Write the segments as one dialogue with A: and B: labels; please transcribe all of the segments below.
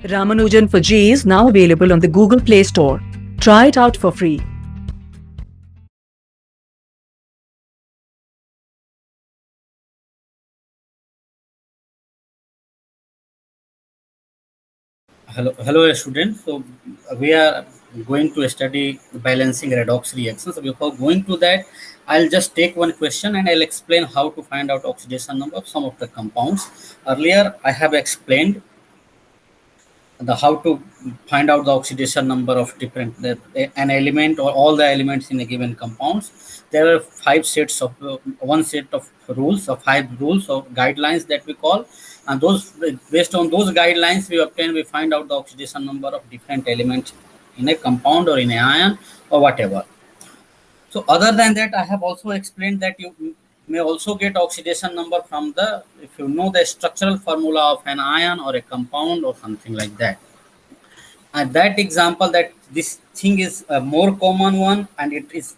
A: Ramanujan for G is now available on the Google Play Store. Try it out for free.
B: Hello, students. So we are going to study balancing redox reactions. So before going to that, I'll just take one question and I'll explain how to find out oxidation number of some of the compounds. Earlier, I have explained the how to find out the oxidation number of different an element or all the elements in a given compounds. There are five sets of one set of rules or five rules or guidelines that we call, and those based on those guidelines we find out the oxidation number of different elements in a compound or in a ion or whatever. So other than that, I have also explained that you may also get oxidation number from the if you know the structural formula of an ion or a compound or something like that. And that example that this thing is a more common one, and it is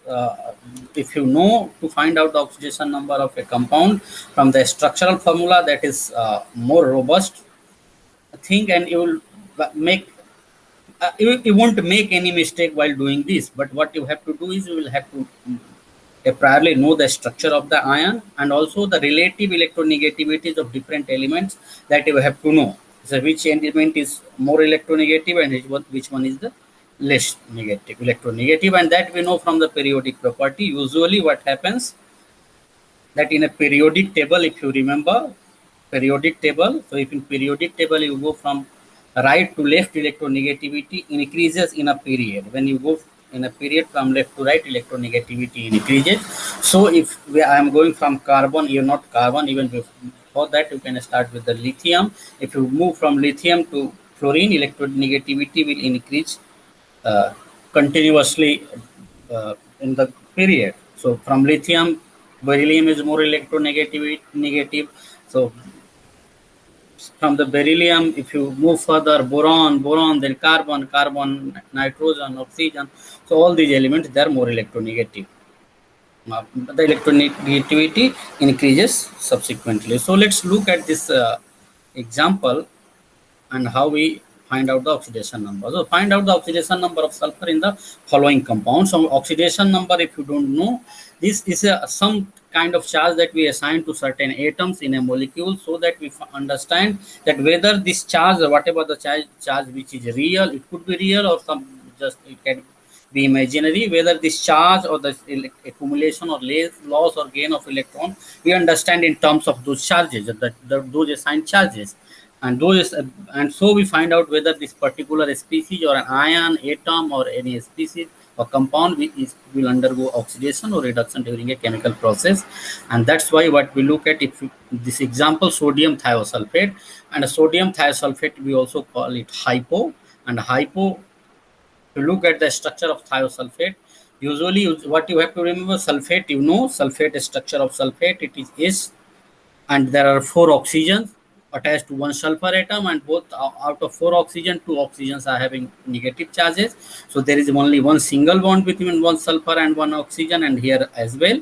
B: if you know to find out the oxidation number of a compound from the structural formula, that is more robust thing, and you will make you won't make any mistake while doing this. But what you have to do is you will have to priorly know the structure of the ion and also the relative electronegativities of different elements that you have to know. So which element is more electronegative and which one is the less negative electronegative, and that we know from the periodic property. Usually what happens that in a periodic table, if you remember periodic table, so if in periodic table you go from right to left, electronegativity increases in a period. When you go in a period from left to right, electronegativity increases. So if I am going from carbon, you're not carbon, even before that you can start with the lithium. If you move from lithium to fluorine, electronegativity will increase uh, continuously in the period. So from lithium, beryllium is more electronegative. Negative. So from the beryllium, if you move further, boron, then carbon, nitrogen, oxygen. So all these elements, they are more electronegative. The electronegativity increases subsequently. So let's look at this example and how we find out the oxidation number. So find out the oxidation number of sulfur in the following compounds. So oxidation number, if you don't know, this is some kind of charge that we assign to certain atoms in a molecule, so that we understand that whether this charge or whatever the charge which is real, it could be real or some just it can be imaginary, whether this charge or the accumulation or loss or gain of electron, we understand in terms of those charges, those assigned charges, and those and so we find out whether this particular species or an ion, atom, or any species or compound will undergo oxidation or reduction during a chemical process. And that's why what we look at, if this example, sodium thiosulfate, and a sodium thiosulfate we also call it hypo. And hypo, to look at the structure of thiosulfate, usually what you have to remember, sulfate, sulfate structure of sulfate, it is S, and there are four oxygens attached to one sulfur atom, and both out of four oxygen, two oxygens are having negative charges. So there is only one single bond between one sulfur and one oxygen, and here as well.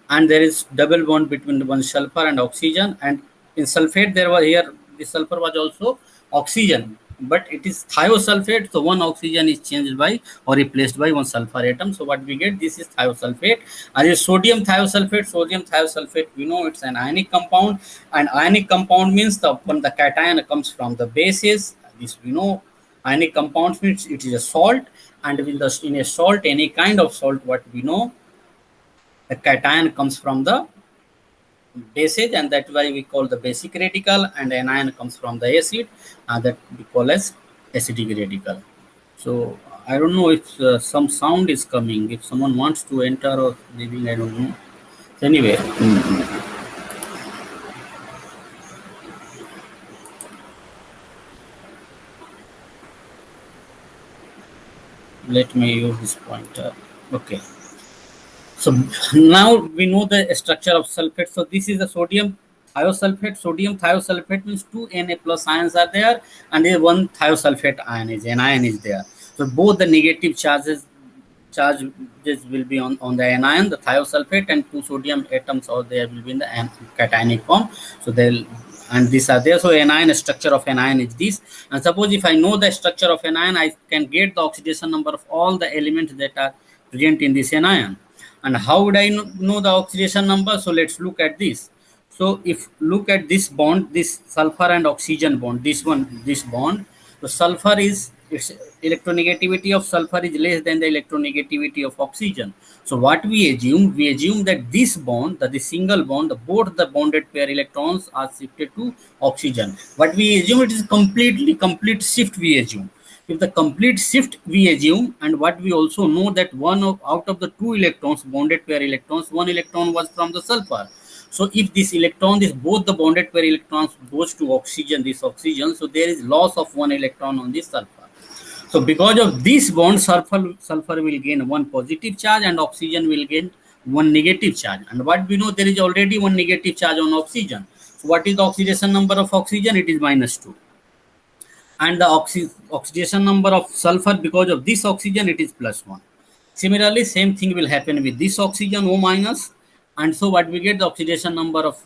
B: And there is double bond between one sulfur and oxygen. And in sulfate, there was here the sulfur was also oxygen, but it is thiosulfate. So one oxygen is changed by or replaced by one sulfur atom. So what we get, this is thiosulfate. And this sodium thiosulfate. Sodium thiosulfate, we know it's an ionic compound, and ionic compound means when the cation comes from the bases. This we know. Ionic compounds means it is a salt, and in a salt, any kind of salt, what we know, the cation comes from the bases, and that's why we call the basic radical, and anion comes from the acid, that we call as acidic radical. So I don't know if some sound is coming, if someone wants to enter or leaving, I don't know. So anyway, let me use this pointer. Okay. So now we know the structure of sulfate. So this is the sodium thiosulfate. Sodium thiosulfate means two Na plus ions are there, and one thiosulfate ion is anion is there. So both the negative charges will be on the anion, the thiosulfate, and two sodium atoms or there will be in the cationic form. So they'll and these are there. So anion structure of anion is this. And suppose if I know the structure of anion, I can get the oxidation number of all the elements that are present in this anion. And how would I know the oxidation number? So let's look at this. So if look at this bond, this sulfur and oxygen bond, this one, this bond, the sulfur is, its electronegativity of sulfur is less than the electronegativity of oxygen. So what we assume? We assume that this bond, that the single bond, both the bonded pair electrons are shifted to oxygen. What we assume, it is complete shift we assume. If the complete shift we assume, and what we also know that out of the two electrons, bonded pair electrons, one electron was from the sulfur. So if this electron, this both the bonded pair electrons goes to oxygen, this oxygen, so there is loss of one electron on this sulfur. So because of this bond, sulfur will gain one positive charge and oxygen will gain one negative charge. And what we know, there is already one negative charge on oxygen. So what is the oxidation number of oxygen? It is -2. And the oxidation number of sulfur, because of this oxygen, it is +1. Similarly, same thing will happen with this oxygen, O minus. And so what we get, the oxidation number of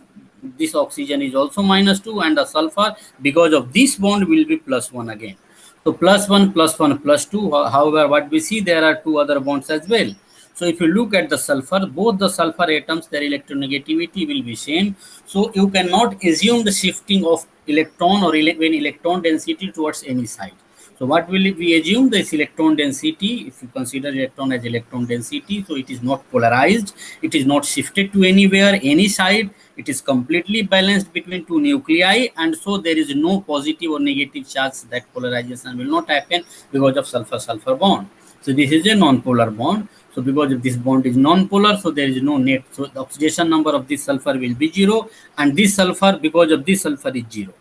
B: this oxygen is also -2, and the sulfur, because of this bond, will be +1 again. So +1, +1, +2. However, what we see, there are two other bonds as well. So if you look at the sulfur, both the sulfur atoms, their electronegativity will be same. So you cannot assume the shifting of electron or when electron density towards any side. So what will we assume? This electron density, if you consider electron as electron density, so it is not polarized, it is not shifted to anywhere, any side, it is completely balanced between two nuclei, and so there is no positive or negative charge, that polarization will not happen because of sulfur-sulfur bond. So this is a non-polar bond. So because if this bond is non-polar, so there is no net. So the oxidation number of this sulfur will be 0, and this sulfur, because of this sulfur, is 0.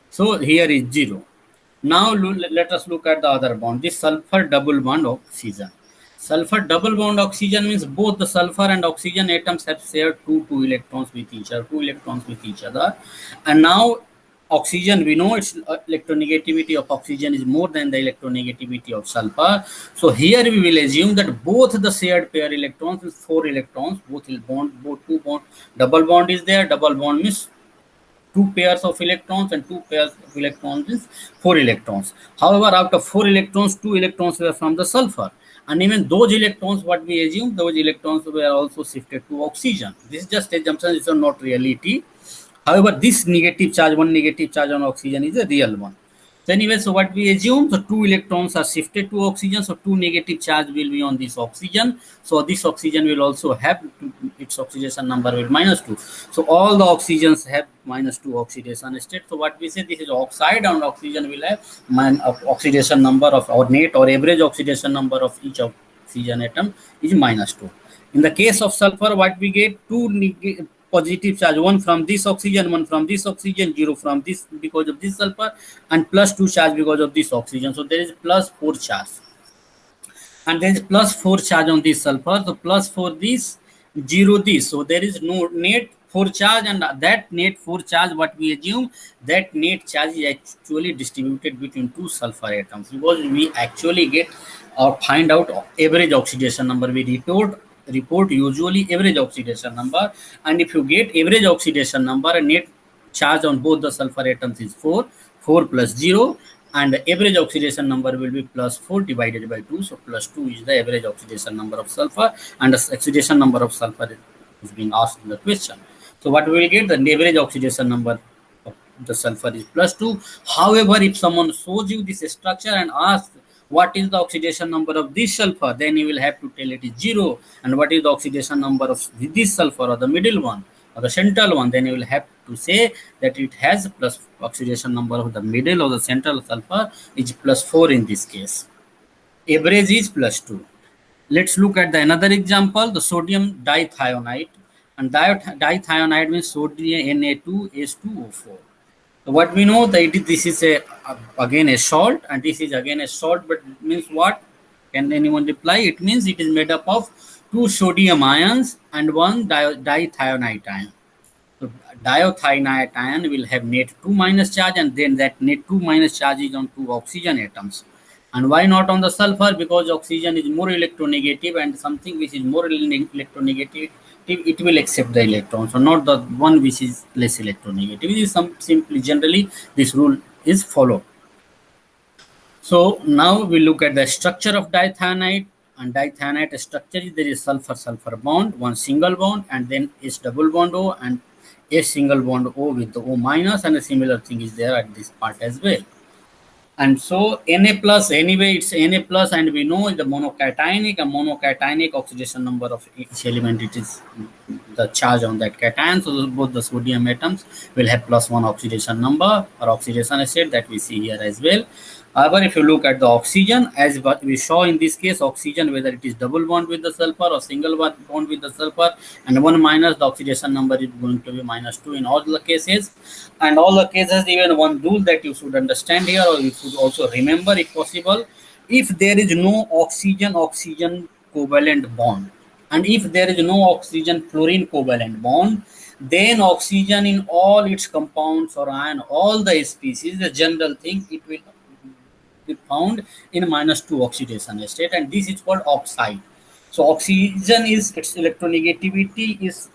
B: So here is 0. Now let us look at the other bond, this sulfur double bond oxygen. Sulfur double bond oxygen means both the sulfur and oxygen atoms have shared two electrons with each other, and now oxygen, we know its electronegativity of oxygen is more than the electronegativity of sulfur. So here we will assume that both the shared pair electrons with 4 electrons, both two bond, double bond is there. Double bond means two pairs of electrons, and two pairs of electrons is 4 electrons. However, out of 4 electrons, 2 electrons were from the sulfur, and even those electrons, what we assume, those electrons were also shifted to oxygen. This is just assumption, it's not reality. However, this negative charge, one negative charge on oxygen, is a real one. So anyway, so what we assume, so 2 electrons are shifted to oxygen, so 2 negative charge will be on this oxygen. So this oxygen will also have its oxidation number will -2. So all the oxygens have -2 oxidation state. So what we say, this is oxide, and oxygen will have oxidation number of, or net or average oxidation number of each oxygen atom is -2. In the case of sulfur, what we get, two positive charge, one from this oxygen, one from this oxygen, 0 from this because of this sulfur, and +2 charge because of this oxygen. So there is +4 charge, and there is +4 charge on this sulfur. So +4 this, 0 this. So there is no net 4 charge, and that net 4 charge, what we assume, that net charge is actually distributed between two sulfur atoms, because we actually get or find out average oxidation number. We report usually average oxidation number, and if you get average oxidation number, a net charge on both the sulfur atoms is 4 plus 0, and the average oxidation number will be +4 divided by 2. So +2 is the average oxidation number of sulfur, and the oxidation number of sulfur is being asked in the question. So what we will get, the average oxidation number of the sulfur is +2. However, if someone shows you this structure and asks what is the oxidation number of this sulfur, then you will have to tell it is 0. And what is the oxidation number of this sulfur, or the middle one, or the central one, then you will have to say that it has plus oxidation number of the middle or the central sulfur is +4 in this case. Average is +2. Let's look at the another example, the sodium dithionite. And dithionite means sodium Na2H2O4. So what we know, that this is again a salt, and this is again a salt, but means what? Can anyone reply? It means it is made up of 2 sodium ions and 1 dithionite ion. So dithionite ion will have net 2- charge, and then that net 2- charge is on 2 oxygen atoms. And why not on the sulfur? Because oxygen is more electronegative, and something which is more electronegative electronegative, it will accept the electron. So not the one which is less electronegative. It is simply generally this rule is followed. So now we look at the structure of dithionite. And dithionite structure is there is sulfur-sulfur bond, one single bond, and then S double bond O and a single bond O with the O minus, and a similar thing is there at this part as well. And so Na plus, anyway, it's Na plus, and we know the monocationic oxidation number of each element, it is the charge on that cation. So both the sodium atoms will have +1 oxidation number or oxidation state that we see here as well. However, if you look at the oxygen, as what we saw in this case, oxygen, whether it is double bond with the sulfur or single bond with the sulfur, and 1 minus, the oxidation number is going to be -2 in all the cases. And all the cases, even one rule that you should understand here, or you should also remember if possible, if there is no oxygen-oxygen covalent bond, and if there is no oxygen-fluorine covalent bond, then oxygen in all its compounds or ion, all the species, the general thing, it will be found in -2 oxidation state, and this is called oxide. So oxygen is, its electronegativity is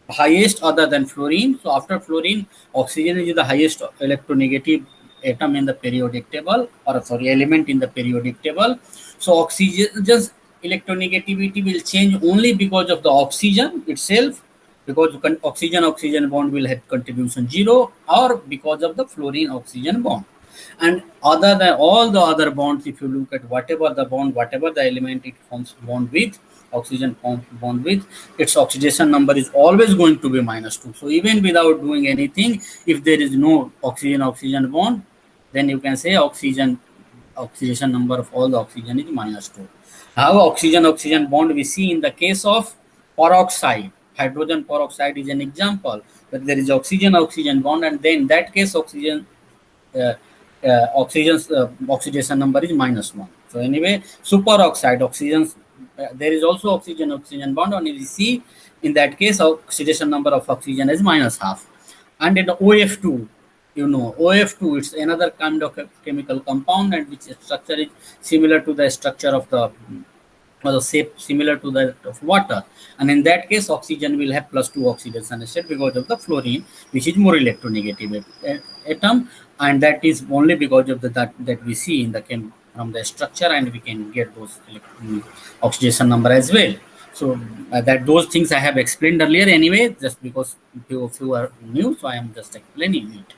B: highest other than fluorine. So after fluorine, oxygen is the highest electronegative atom in the periodic table, or sorry, element in the periodic table. So oxygen's electronegativity will change only because of the oxygen itself, because oxygen-oxygen bond will have contribution 0, or because of the fluorine-oxygen bond. And other than all the other bonds, if you look at whatever the bond, whatever the element it forms bond with, oxygen forms bond with, its oxidation number is always going to be -2. So even without doing anything, if there is no oxygen-oxygen bond, then you can say oxidation number of all the oxygen is -2. How oxygen-oxygen bond we see in the case of peroxide. Hydrogen peroxide is an example, that there is oxygen-oxygen bond, and then in that case oxygen's oxidation number is -1. So anyway, superoxide oxygen's there is also oxygen-oxygen bond, and you see in that case oxidation number of oxygen is -0.5. And in the OF2, you know, OF2, it's another kind of chemical compound, and which structure is similar to the structure of the, or the shape similar to that of water. And in that case, oxygen will have +2 oxidation state because of the fluorine, which is more electronegative atom, and that is only because of that we see in the from the structure, and we can get those oxidation number as well. So that those things I have explained earlier anyway, just because few of you are new, so I am just explaining it.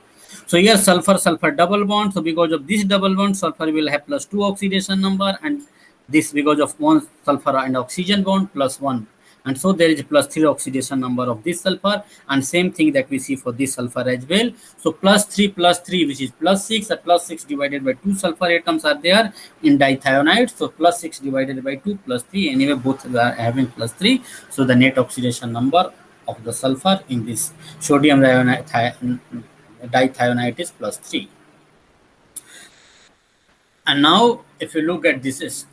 B: So here sulfur double bond. So because of this double bond, sulfur will have +2 oxidation number, and this because of one sulfur and oxygen bond +1. And so there is +3 oxidation number of this sulfur, and same thing that we see for this sulfur as well. So +3 which is +6, and +6 divided by 2 sulfur atoms are there in dithionite. So +6 divided by 2 +3, anyway both are having +3. So the net oxidation number of the sulfur in this sodium dithionite is +3. And now if you look at this is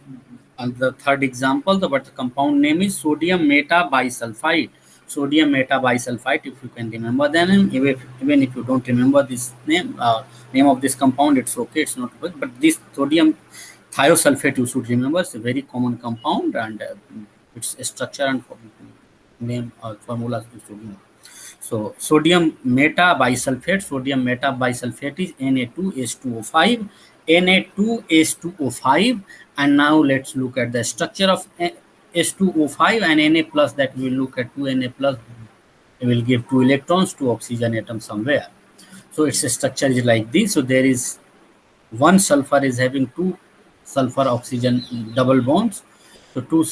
B: on the third example, the compound name is sodium metabisulfite. Sodium metabisulfite, if you can remember the name, even if you don't remember this name, name of this compound, it's okay, it's not good. But this sodium thiosulfate you should remember, it's a very common compound, and its structure and name formulas you should know. So sodium metabisulfate is Na2H2O5, Na2H2O5. And now let's look at the structure of H2O5 and Na plus, that we will look at 2 Na plus, it will give 2 electrons, 2 oxygen atoms somewhere. So its structure is like this. So there is one sulfur is having 2 sulfur oxygen double bonds. So 2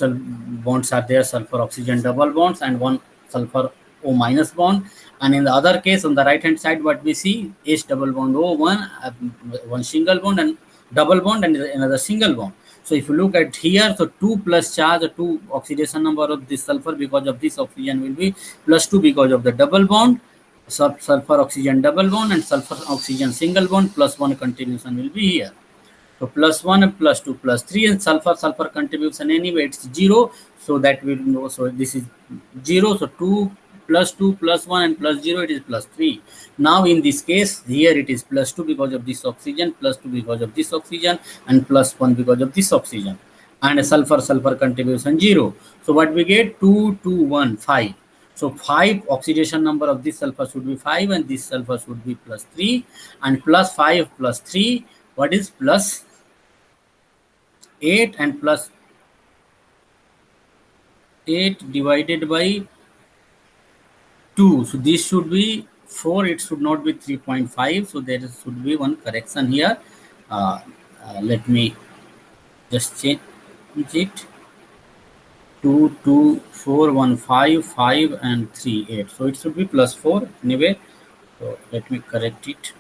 B: bonds are there, sulfur oxygen double bonds, and 1 sulfur O minus bond. And in the other case, on the right hand side, what we see H double bond O, one single bond, and double bond, and another single bond. So if you look at here, so 2 plus charge, 2 oxidation number of this sulfur because of this oxygen will be +2 because of the double bond, sulfur oxygen double bond, and sulfur oxygen single bond, +1 contribution will be here. So +1 and +2 +3, and sulfur contribution anyway it's 0. So that will know. So this is 0. So 2 +2 +1 and +0, it is +3. Now in this case, here it is +2 because of this oxygen, +2 because of this oxygen, and +1 because of this oxygen. and a sulfur contribution 0. So what we get? 2, 2, 1, 5. So 5 oxidation number of this sulfur should be 5 and this sulfur should be plus 3, and plus 5 plus 3, what is plus 8, and plus 8 divided by 2. So this should be 4, it should not be 3.5. So there should be one correction here. Let me just change it. 2, 2, 4, 1, 5, 5, and 3, 8. So it should be plus 4 anyway. So let me correct it.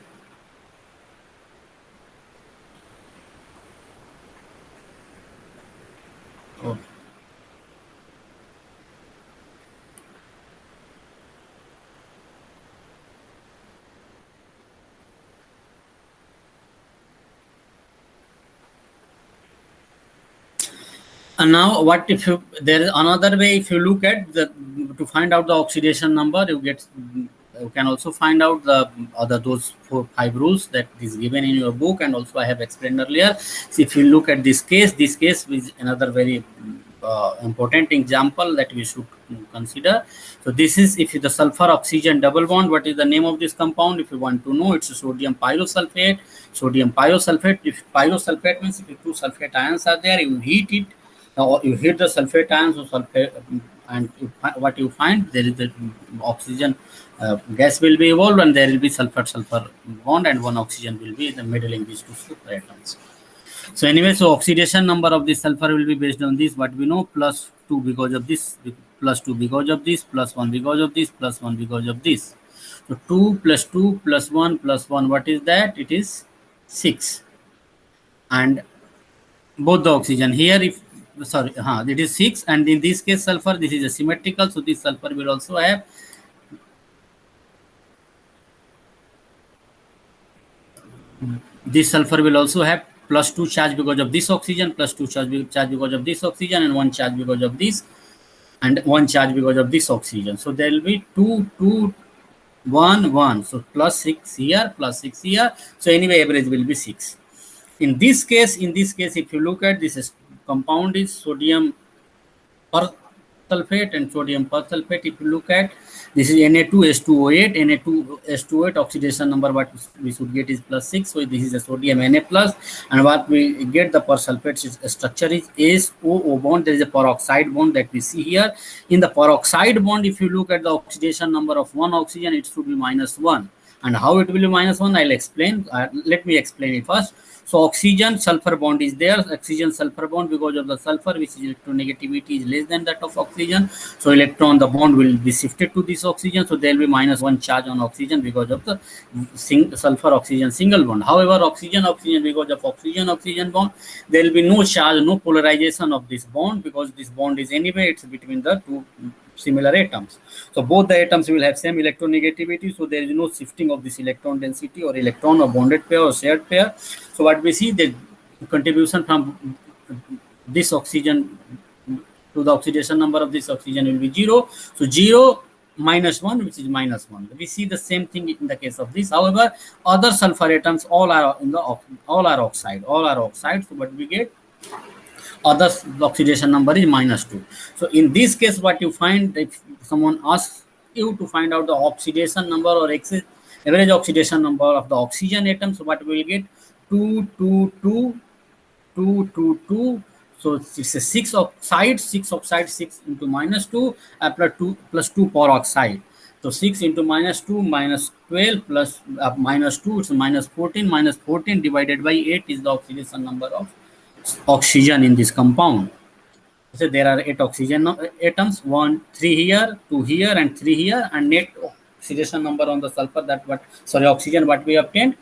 B: Oh. And now what if you, there is another way, if you look at the, to find out the oxidation number, you can also find out the other those 4-5 rules that is given in your book, and also I have explained earlier. So if you look at this case is another very important example that we should consider. So this is, if the sulfur oxygen double bond, what is the name of this compound? If you want to know, it's a sodium pyrosulfate. Sodium pyrosulfate, if pyrosulfate means if two sulfate ions are there, you heat it. Now you heat the sulfate ions or sulfate, and what you find, there is the oxygen gas will be evolved, and there will be sulfur bond, and one oxygen will be in the middle in these two sulfur atoms. So anyway, so oxidation number of the sulfur will be based on this, what we know, plus 2 because of this, plus 2 because of this, plus 1 because of this, plus 1 because of this. So 2 plus 2 plus 1 plus 1, what is that? It is 6. And both the oxygen here, if sorry, it is 6, and in this case sulfur, this is a symmetrical, so this sulfur will also have plus 2 charge because of this oxygen, plus 2 charge because of this oxygen, and 1 charge because of this, and 1 charge because of this oxygen. So there will be 2, 2, 1, 1. So plus 6 here, plus 6 here. So anyway, average will be 6. In this case, if you look at this compound is sodium persulfate and sodium persulfate. If you look at, this is Na2H2O8. Na2H2O8 oxidation number what we should get is plus 6. So this is a sodium Na plus, and what we get the persulfate structure is SOO bond. There is a peroxide bond that we see here. In the peroxide bond, if you look at the oxidation number of one oxygen, it should be -1. And how it will be -1, I'll explain. Let me explain it first. So oxygen sulfur bond is there. Oxygen sulfur bond, because of the sulfur, which is electronegativity is less than that of oxygen. So electron, the bond will be shifted to this oxygen. So there will be -1 charge on oxygen because of the sulfur oxygen single bond. However, oxygen because of oxygen bond, there will be no charge, no polarization of this bond, because this bond is anyway, it's between the two similar atoms. So both the atoms will have same electronegativity, so there is no shifting of this electron density or electron or bonded pair or shared pair. So what we see, the contribution from this oxygen to the oxidation number of this oxygen will be 0. So 0 -1, which is -1. We see the same thing in the case of this. However, other sulfur atoms all are oxide. So what we get, other oxidation number is -2. So in this case, what you find, if someone asks you to find out the oxidation number or average oxidation number of the oxygen atom, so what we will get, 2, 2, 2, 2, 2, 2. So it's a 6 oxide, 6 into -2, plus 2 peroxide. So 6 into -2, -12 plus -2, it's -14. -14 divided by 8 is the oxidation number of oxygen in this compound. So there are 8 oxygen atoms, 3 here, 2 here, and 3 here, and net oxidation number on the sulfur, oxygen what we obtained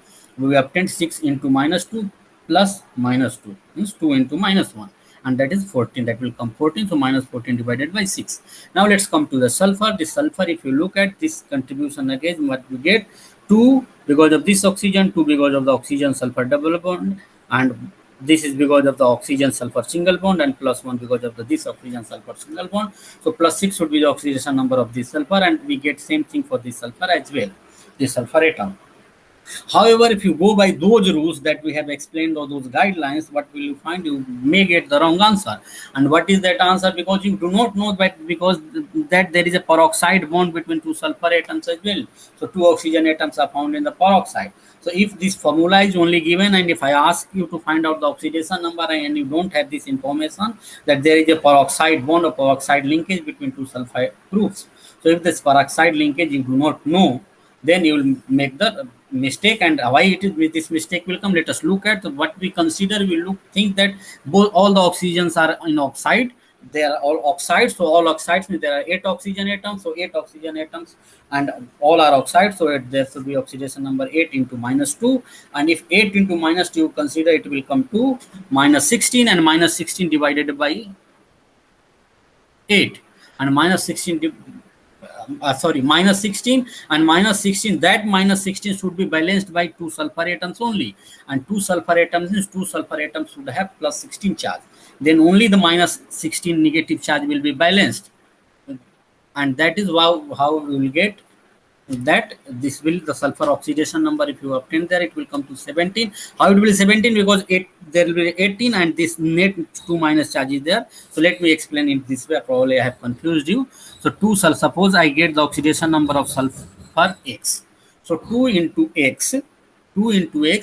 B: 6 into -2 plus -2 means 2 into -1, and that is 14. That will come 14. So -14 divided by 6. Now let's come to the sulfur. This sulfur, if you look at this contribution again, what we get, 2 because of this oxygen, 2 because of the oxygen sulfur double bond, and this is because of the oxygen sulfur single bond, and +1 because of this oxygen sulfur single bond. So +6 should be the oxidation number of this sulfur, and we get same thing for this sulfur as well, this sulfur atom. However, if you go by those rules that we have explained or those guidelines, what will you find? You may get the wrong answer. And what is that answer? Because you do not know that, because that there is a peroxide bond between two sulfur atoms as well. So two oxygen atoms are found in the peroxide. So if this formula is only given, and if I ask you to find out the oxidation number and you don't have this information that there is a peroxide bond or peroxide linkage between two sulfide groups. So if this peroxide linkage you do not know, then you will make the mistake. And why it is with this mistake will come, let us look at what we consider. We look think that both all the oxygens are in oxide, they are all oxides. So all oxides means there are 8 oxygen atoms, so 8 oxygen atoms and all are oxides. So there should be oxidation number 8 into -2, and if 8 into -2 you consider, it will come to -16, and -16 divided by 8, and -16 -16 and -16, that -16 should be balanced by 2 sulfur atoms only, and 2 sulfur atoms means 2 sulfur atoms should have +16 charge, then only the -16 negative charge will be balanced. And that is how we will get that this will the sulfur oxidation number. If you obtain there, it will come to 17. How it will be 17? Because there will be 18 and this net 2 minus charge is there. So let me explain it this way. Probably I have confused you. So suppose I get the oxidation number of sulfur X. So 2 into X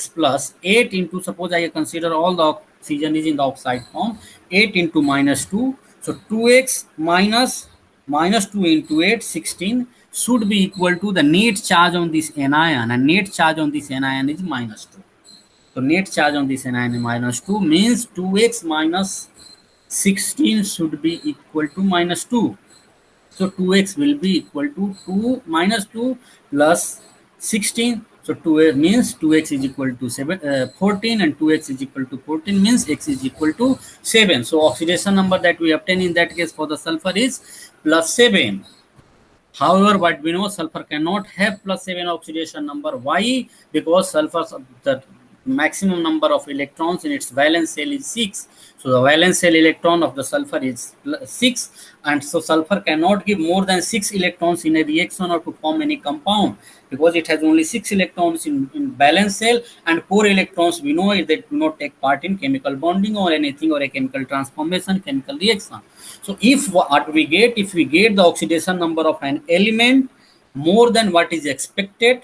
B: plus 8 into, suppose I consider all the oxygen is in the oxide form, 8 into -2. So 2x minus -2 into 8, 16, should be equal to the net charge on this anion, and net charge on this anion is -2. So net charge on this anion is -2, means 2x minus 16 should be equal to -2. So 2x will be equal to 2 minus 2 plus 16. So 2 means 2x is equal to 14, and 2x is equal to 14 means x is equal to 7. So oxidation number that we obtain in that case for the sulfur is +7. However, what we know, sulfur cannot have +7 oxidation number. Why? Because sulfur, the maximum number of electrons in its valence shell is 6. So the valence shell electron of the sulfur is 6, and so sulfur cannot give more than 6 electrons in a reaction or to form any compound, because it has only 6 electrons in valence shell, and 4 electrons we know they do not take part in chemical bonding or anything, or a chemical transformation, chemical reaction. So if what we get, if we get the oxidation number of an element more than what is expected,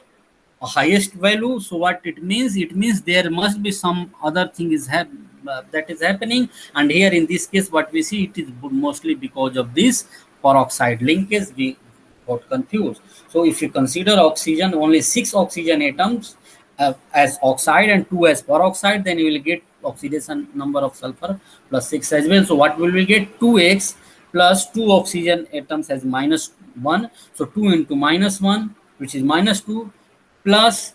B: a highest value, so what it means? It means there must be some other thing that is happening, and here in this case what we see, it is mostly because of this peroxide linkage we got confused. So if you consider oxygen, only 6 oxygen atoms as oxide and 2 as peroxide, then you will get oxidation number of sulfur +6 as well. So what will we get? 2x plus 2 oxygen atoms as -1. So 2 into -1, which is -2, plus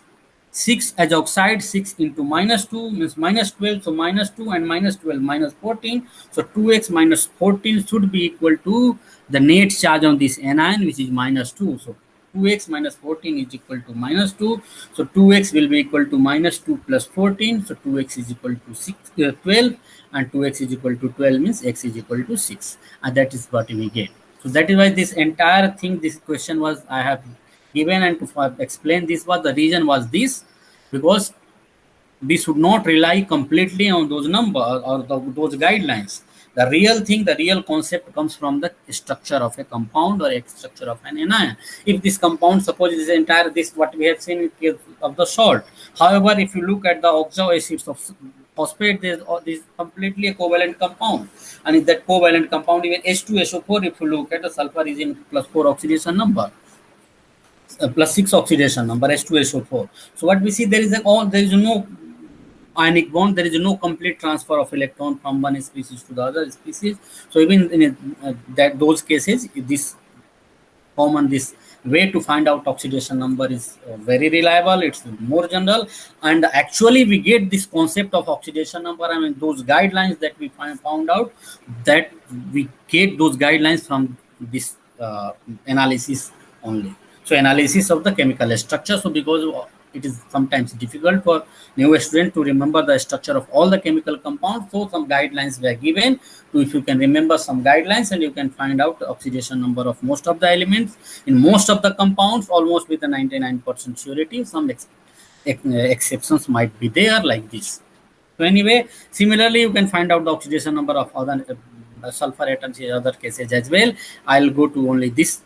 B: 6 as oxide, 6 into -2 means -12. So -2 and -12 -14. So 2x minus 14 should be equal to the net charge on this anion, which is -2. So 2x minus 14 is equal to -2. So 2x will be equal to -2 plus 14. So 2x is equal to 12, and 2x is equal to 12 means x is equal to 6. And that is what we get. So that is why this entire thing, this question was I have given, and to explain this was the reason was this, because we should not rely completely on those numbers or those guidelines. The real thing, the real concept comes from the structure of a compound or a structure of an anion. If this compound, suppose this entire, this what we have seen is of the salt. However, if you look at the oxo acids of phosphate, there is completely a covalent compound, and in that covalent compound, even H2SO4, if you look at the sulfur is in +4 oxidation number. +6 oxidation number, H2SO4. So what we see, there is no ionic bond, there is no complete transfer of electron from one species to the other species. So even in those cases, this way to find out oxidation number is very reliable, it's more general, and actually we get this concept of oxidation number. I mean, those guidelines that we found out, that we get those guidelines from this analysis only. So analysis of the chemical structure. So because it is sometimes difficult for new student to remember the structure of all the chemical compounds, so some guidelines were given to, if you can remember some guidelines, and you can find out the oxidation number of most of the elements in most of the compounds almost with a 99% surety. Some exceptions might be there like this. So anyway, similarly, you can find out the oxidation number of other sulfur atoms in other cases as well. I'll go to only this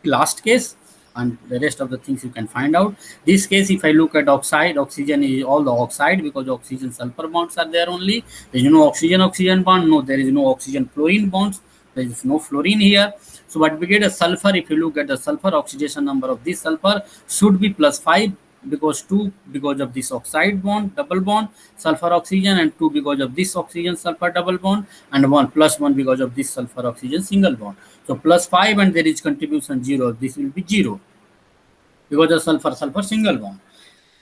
B: last case, and the rest of the things you can find out. This case, if I look at oxide, oxygen is all the oxide because oxygen sulfur bonds are there only. There is no oxygen bond. No, there is no oxygen fluorine bonds. There is no fluorine here. So what we get a sulfur, if you look at the sulfur oxidation number of this sulfur should be +5 because 2 because of this oxide bond, double bond, sulfur oxygen, and 2 because of this oxygen sulfur double bond, and 1 +1 because of this sulfur oxygen single bond. So +5 and there is contribution 0. This will be 0 because of sulfur single bond.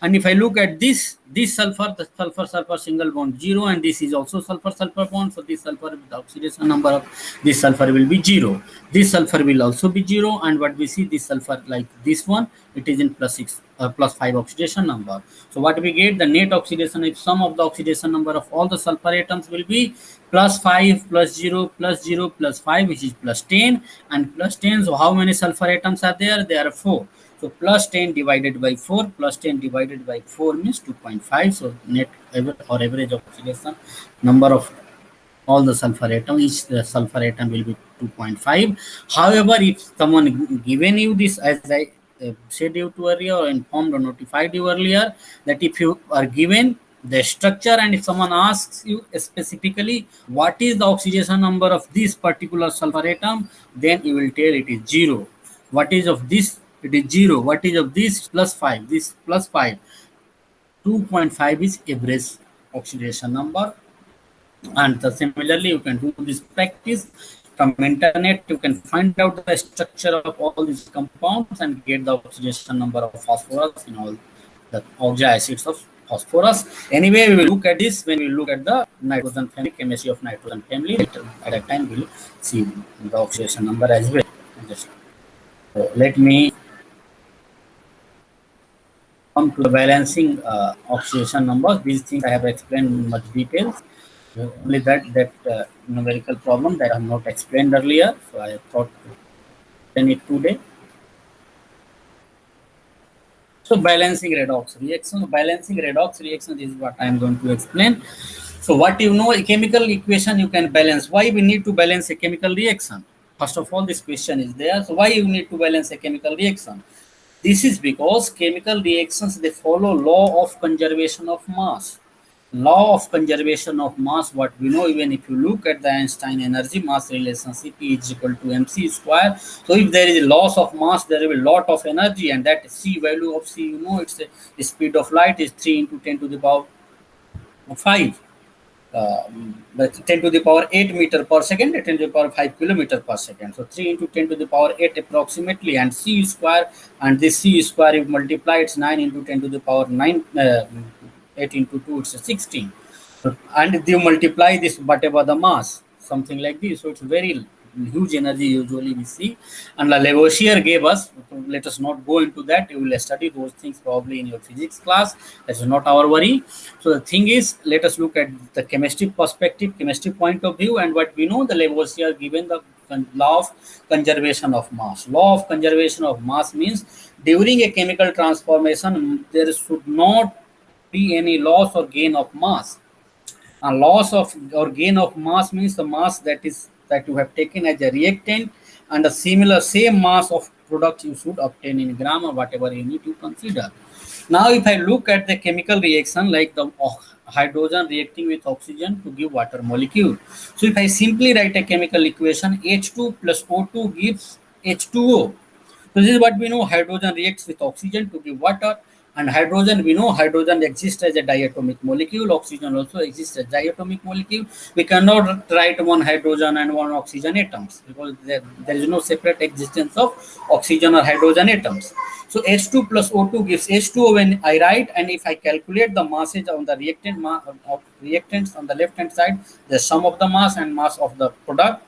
B: And if I look at this sulfur, the sulfur single bond 0, and this is also sulfur bond. So this sulfur, the oxidation number of this sulfur will be 0. This sulfur will also be 0. And what we see, this sulfur like this one, it is in +6, +5 oxidation number. So what we get, the net oxidation, if sum of the oxidation number of all the sulfur atoms will be +5, +0, +0, +5, which is +10, and +10. So how many sulfur atoms are there? There are 4. So +10 divided by 4, +10 divided by 4 means 2.5. So net or average oxidation number of all the sulfur atom, each sulfur atom will be 2.5. However, if someone given you this, as I said you to earlier or informed or notified you earlier, that if you are given the structure and if someone asks you specifically what is the oxidation number of this particular sulfur atom, then you will tell it is 0. What is of this? It is 0. What is of this? +5. This +5. 2.5 is average oxidation number. And similarly, you can do this practice from internet. You can find out the structure of all these compounds and get the oxidation number of phosphorus in all the oxide acids of phosphorus. Anyway, we will look at this when we look at the nitrogen family, chemistry of nitrogen family. At that time, we will see the oxidation number as well. So let me come to the balancing oxidation numbers. These things I have explained in much details. Only that numerical problem that I have not explained earlier, so I thought to explain it today. So balancing redox reaction. Balancing redox reaction is what I am going to explain. So what you know, a chemical equation you can balance. Why we need to balance a chemical reaction? First of all, this question is there. So why you need to balance a chemical reaction? This is because chemical reactions, they follow law of conservation of mass. Law of conservation of mass, what we know, even if you look at the Einstein energy mass relationship, E is equal to mc square. So if there is a loss of mass, there will be a lot of energy, and that c value of c, you know, it's the speed of light is 3 into 10 to the power 5. 10 to the power 8 meter per second, 10 to the power 5 kilometer per second. So 3 into 10 to the power 8 approximately, and c square, and this c square, if multiply, it's 9 into 10 to the power 9, 8 into 2, it's 16. So, and you multiply this whatever the mass, something like this. So it's very huge energy usually we see. And Lavoisier gave us, let us not go into that, you will study those things probably in your physics class. That's not our worry. So the thing is, let us look at the chemistry perspective, chemistry point of view, and what we know, the Lavoisier given the law of conservation of mass. Law of conservation of mass means during a chemical transformation, there should not be any loss or gain of mass. A loss of or gain of mass means the mass that you have taken as a reactant, and a similar same mass of product you should obtain in gram or whatever unit you consider. Now, if I look at the chemical reaction like the hydrogen reacting with oxygen to give water molecule. So if I simply write a chemical equation, H2 plus O2 gives H2O. So this is what we know, hydrogen reacts with oxygen to give water. And hydrogen, we know hydrogen exists as a diatomic molecule. Oxygen also exists as diatomic molecule. We cannot write one hydrogen and one oxygen atoms because there is no separate existence of oxygen or hydrogen atoms. So H2 plus O2 gives H2O when I write, and if I calculate the masses on the reactants on the left hand side, the sum of the mass and mass of the product,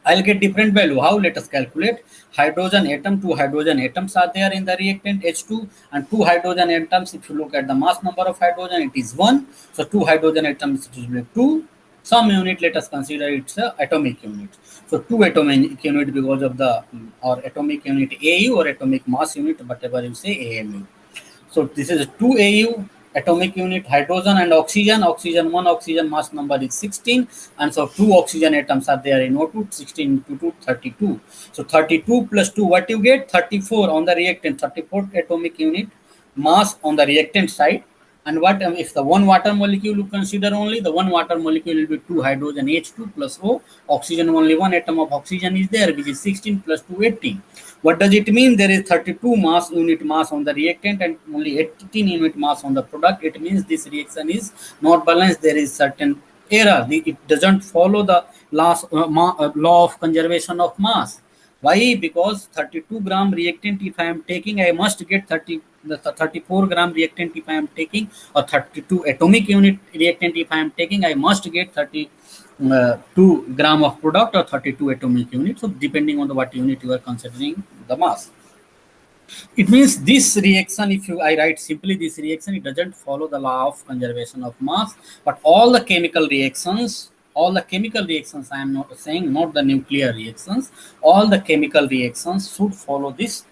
B: I'll get different value. How? Let us calculate. Hydrogen atom, 2 hydrogen atoms are there in the reactant H2, and 2 hydrogen atoms, if you look at the mass number of hydrogen, it is 1. So 2 hydrogen atoms, it will be 2. Some unit, let us consider it's a atomic unit. So 2 atomic unit because of the, or atomic unit AU or atomic mass unit, whatever you say, AMU. So this is 2 AU atomic unit hydrogen and oxygen. Oxygen 1 oxygen mass number is 16, and so 2 oxygen atoms are there in O2. 16 into 2 32. So 32 plus 2, what you get? 34 on the reactant. 34 atomic unit mass on the reactant side. And what if the one water molecule you consider only? The one water molecule will be 2 hydrogen H2 plus O. Oxygen, only one atom of oxygen is there, which is 16 plus 2 18. What does it mean? There is 32 unit mass on the reactant and only 18 unit mass on the product. It means this reaction is not balanced. There is certain error. It doesn't follow the law of conservation of mass. Why? Because 32 gram reactant if I am taking, I must get 34 gram reactant if I am taking, or 32 atomic unit reactant if I am taking, I must get 2 gram of product or 32 atomic unit. So depending on the what unit you are considering the mass. It means this reaction, if I write simply this reaction, it doesn't follow the law of conservation of mass, but all the chemical reactions, I am not saying, not the nuclear reactions, all the chemical reactions should follow this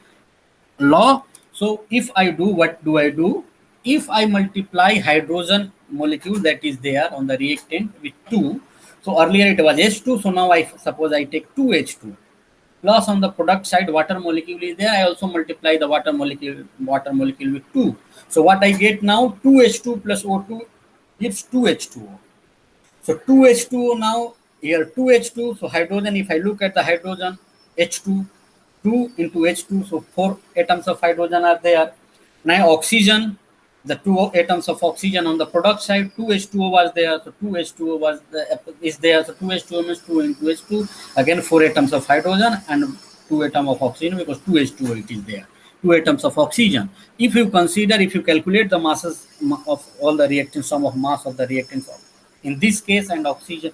B: law. So if I do, what do I do? If I multiply hydrogen molecule that is there on the reactant with 2, so earlier it was H2, so now I suppose I take 2H2 plus on the product side water molecule is there, I also multiply the water molecule with 2. So what I get now, 2H2 plus O2 gives 2H2O. So 2H2O now, here 2H2, so hydrogen, if I look at the hydrogen, H2, 2 into H2, so 4 atoms of hydrogen are there. Now oxygen, the 2 atoms of oxygen on the product side, 2H2O was there, so 2H2O is there, so 2H2O means 2 into H2, again 4 atoms of hydrogen and 2 atoms of oxygen, because 2H2O it is there, 2 atoms of oxygen. If you calculate the masses of all the reactants, sum of mass of the reactants in this case and oxygen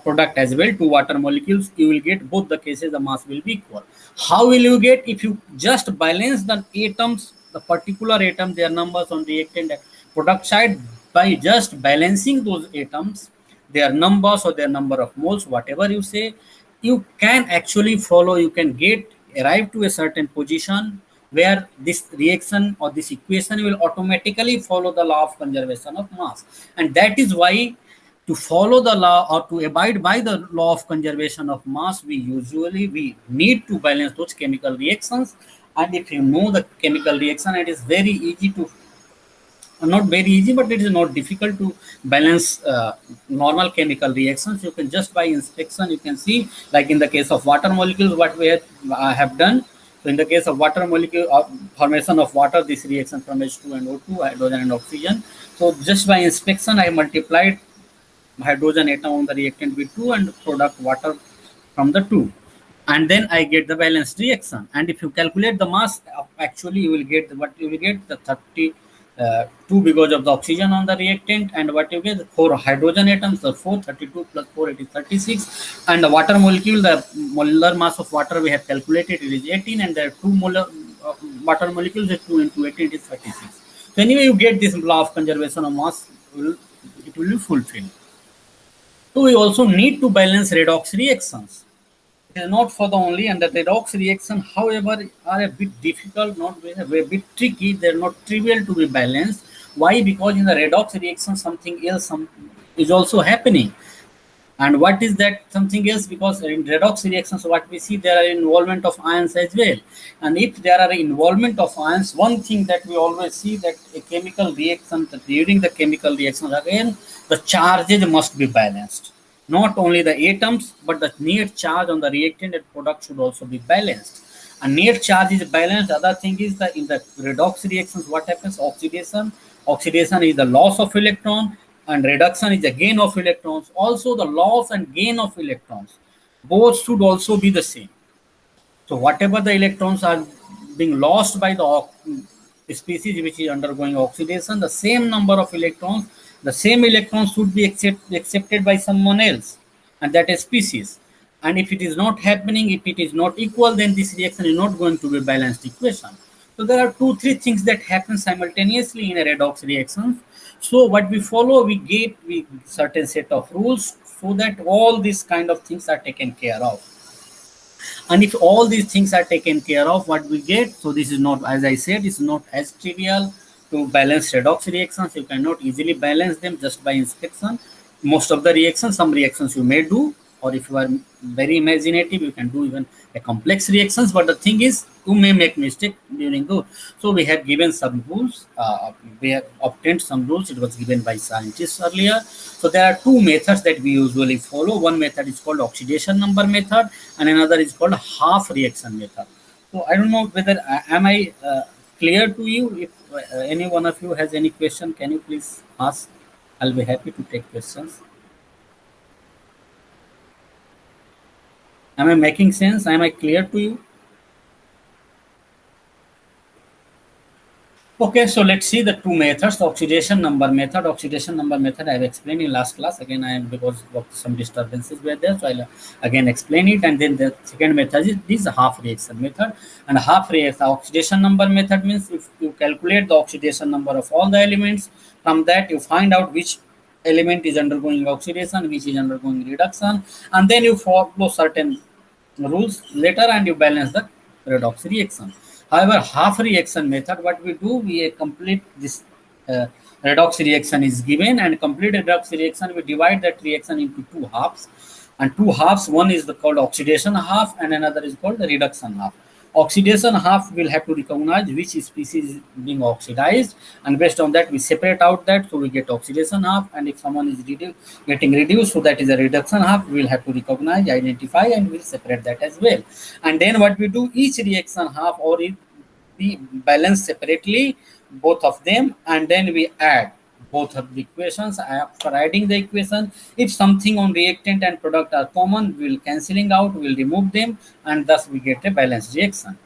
B: product as well, 2 water molecules, you will get both the cases the mass will be equal. How will you get? If you just balance the atoms, the particular atom, their numbers on reactant product side, by just balancing those atoms, their numbers or their number of moles, whatever you say, you can actually follow, you can arrive to a certain position where this reaction or this equation will automatically follow the law of conservation of mass. And that is why, to follow the law or to abide by the law of conservation of mass, we need to balance those chemical reactions. And if you know the chemical reaction, it is very easy to, not very easy, but it is not difficult to balance normal chemical reactions. You can just by inspection, you can see, like in the case of water molecules, what we have done. So in the case of water molecule, formation of water, this reaction from H2 and O2, hydrogen and oxygen. So just by inspection, I multiplied hydrogen atom on the reactant with 2 and product water from the 2, and then I get the balanced reaction. And if you calculate the mass, actually you will get the 32 because of the oxygen on the reactant, and what you get, 4 hydrogen atoms, so 32 plus 4, it is 36, and the water molecule, the molar mass of water we have calculated, it is 18, and there are 2 molar water molecules, 2 into 18, it is 36. So anyway, you get this law of conservation of mass, it will be fulfilled. So we also need to balance redox reactions. It is not for the only, and the redox reaction, however, are a bit difficult, a bit tricky. They are not trivial to be balanced. Why? Because in the redox reaction, something else is also happening. And what is that something else? Because in redox reactions, what we see, there are involvement of ions as well. And if there are involvement of ions, one thing that we always see, that a chemical reaction, that during the chemical reactions, again, the charges must be balanced. Not only the atoms, but the net charge on the reactant and product should also be balanced. And net charge is balanced. The other thing is that in the redox reactions, what happens? Oxidation. Oxidation is the loss of electron, and reduction is the gain of electrons. Also, the loss and gain of electrons, both should also be the same. So whatever the electrons are being lost by the species which is undergoing oxidation, the same number of electrons, the same electrons should be accepted by someone else, and that is species. And if it is not happening, if it is not equal, then this reaction is not going to be a balanced equation. So there are 2-3 things that happen simultaneously in a redox reaction. So what we follow, we get certain set of rules so that all these kind of things are taken care of. And if all these things are taken care of, what we get, so this is not, as I said, it's not as trivial. to balance redox reactions. You cannot easily balance them just by inspection. Most of the reactions, some reactions you may do, or if you are very imaginative, you can do even a complex reactions. But the thing is, you may make mistake during those. So we have given some rules. We have obtained some rules. It was given by scientists earlier. So there are two methods that we usually follow. One method is called oxidation number method, and another is called half reaction method. So I don't know whether am I clear to you. If any one of you has any question, can you please ask? I'll be happy to take questions. Am I making sense? Am I clear to you? Okay, so let's see the two methods. The oxidation number method. Oxidation number method I have explained in last class. Again, I am because of some disturbances were there, so I'll again explain it. And then the second method is this half reaction method. And half reaction oxidation number method means if you calculate the oxidation number of all the elements, from that you find out which element is undergoing oxidation, which is undergoing reduction, and then you follow certain rules later and you balance the redox reaction. However, half reaction method, what we do, we complete this redox reaction is given, and complete redox reaction, we divide that reaction into two halves. And two halves, one is called oxidation half and another is called the reduction half. Oxidation half will have to recognize which species is being oxidized, and based on that we separate out that, so we get oxidation half. And if someone is getting reduced, so that is a reduction half, we will have to recognize, identify, and we'll separate that as well. And then what we do, each reaction half or it be balanced separately, both of them, and then we add both of the equations. After adding the equation, if something on reactant and product are common, we will cancelling out, we will remove them, and thus we get a balanced reaction.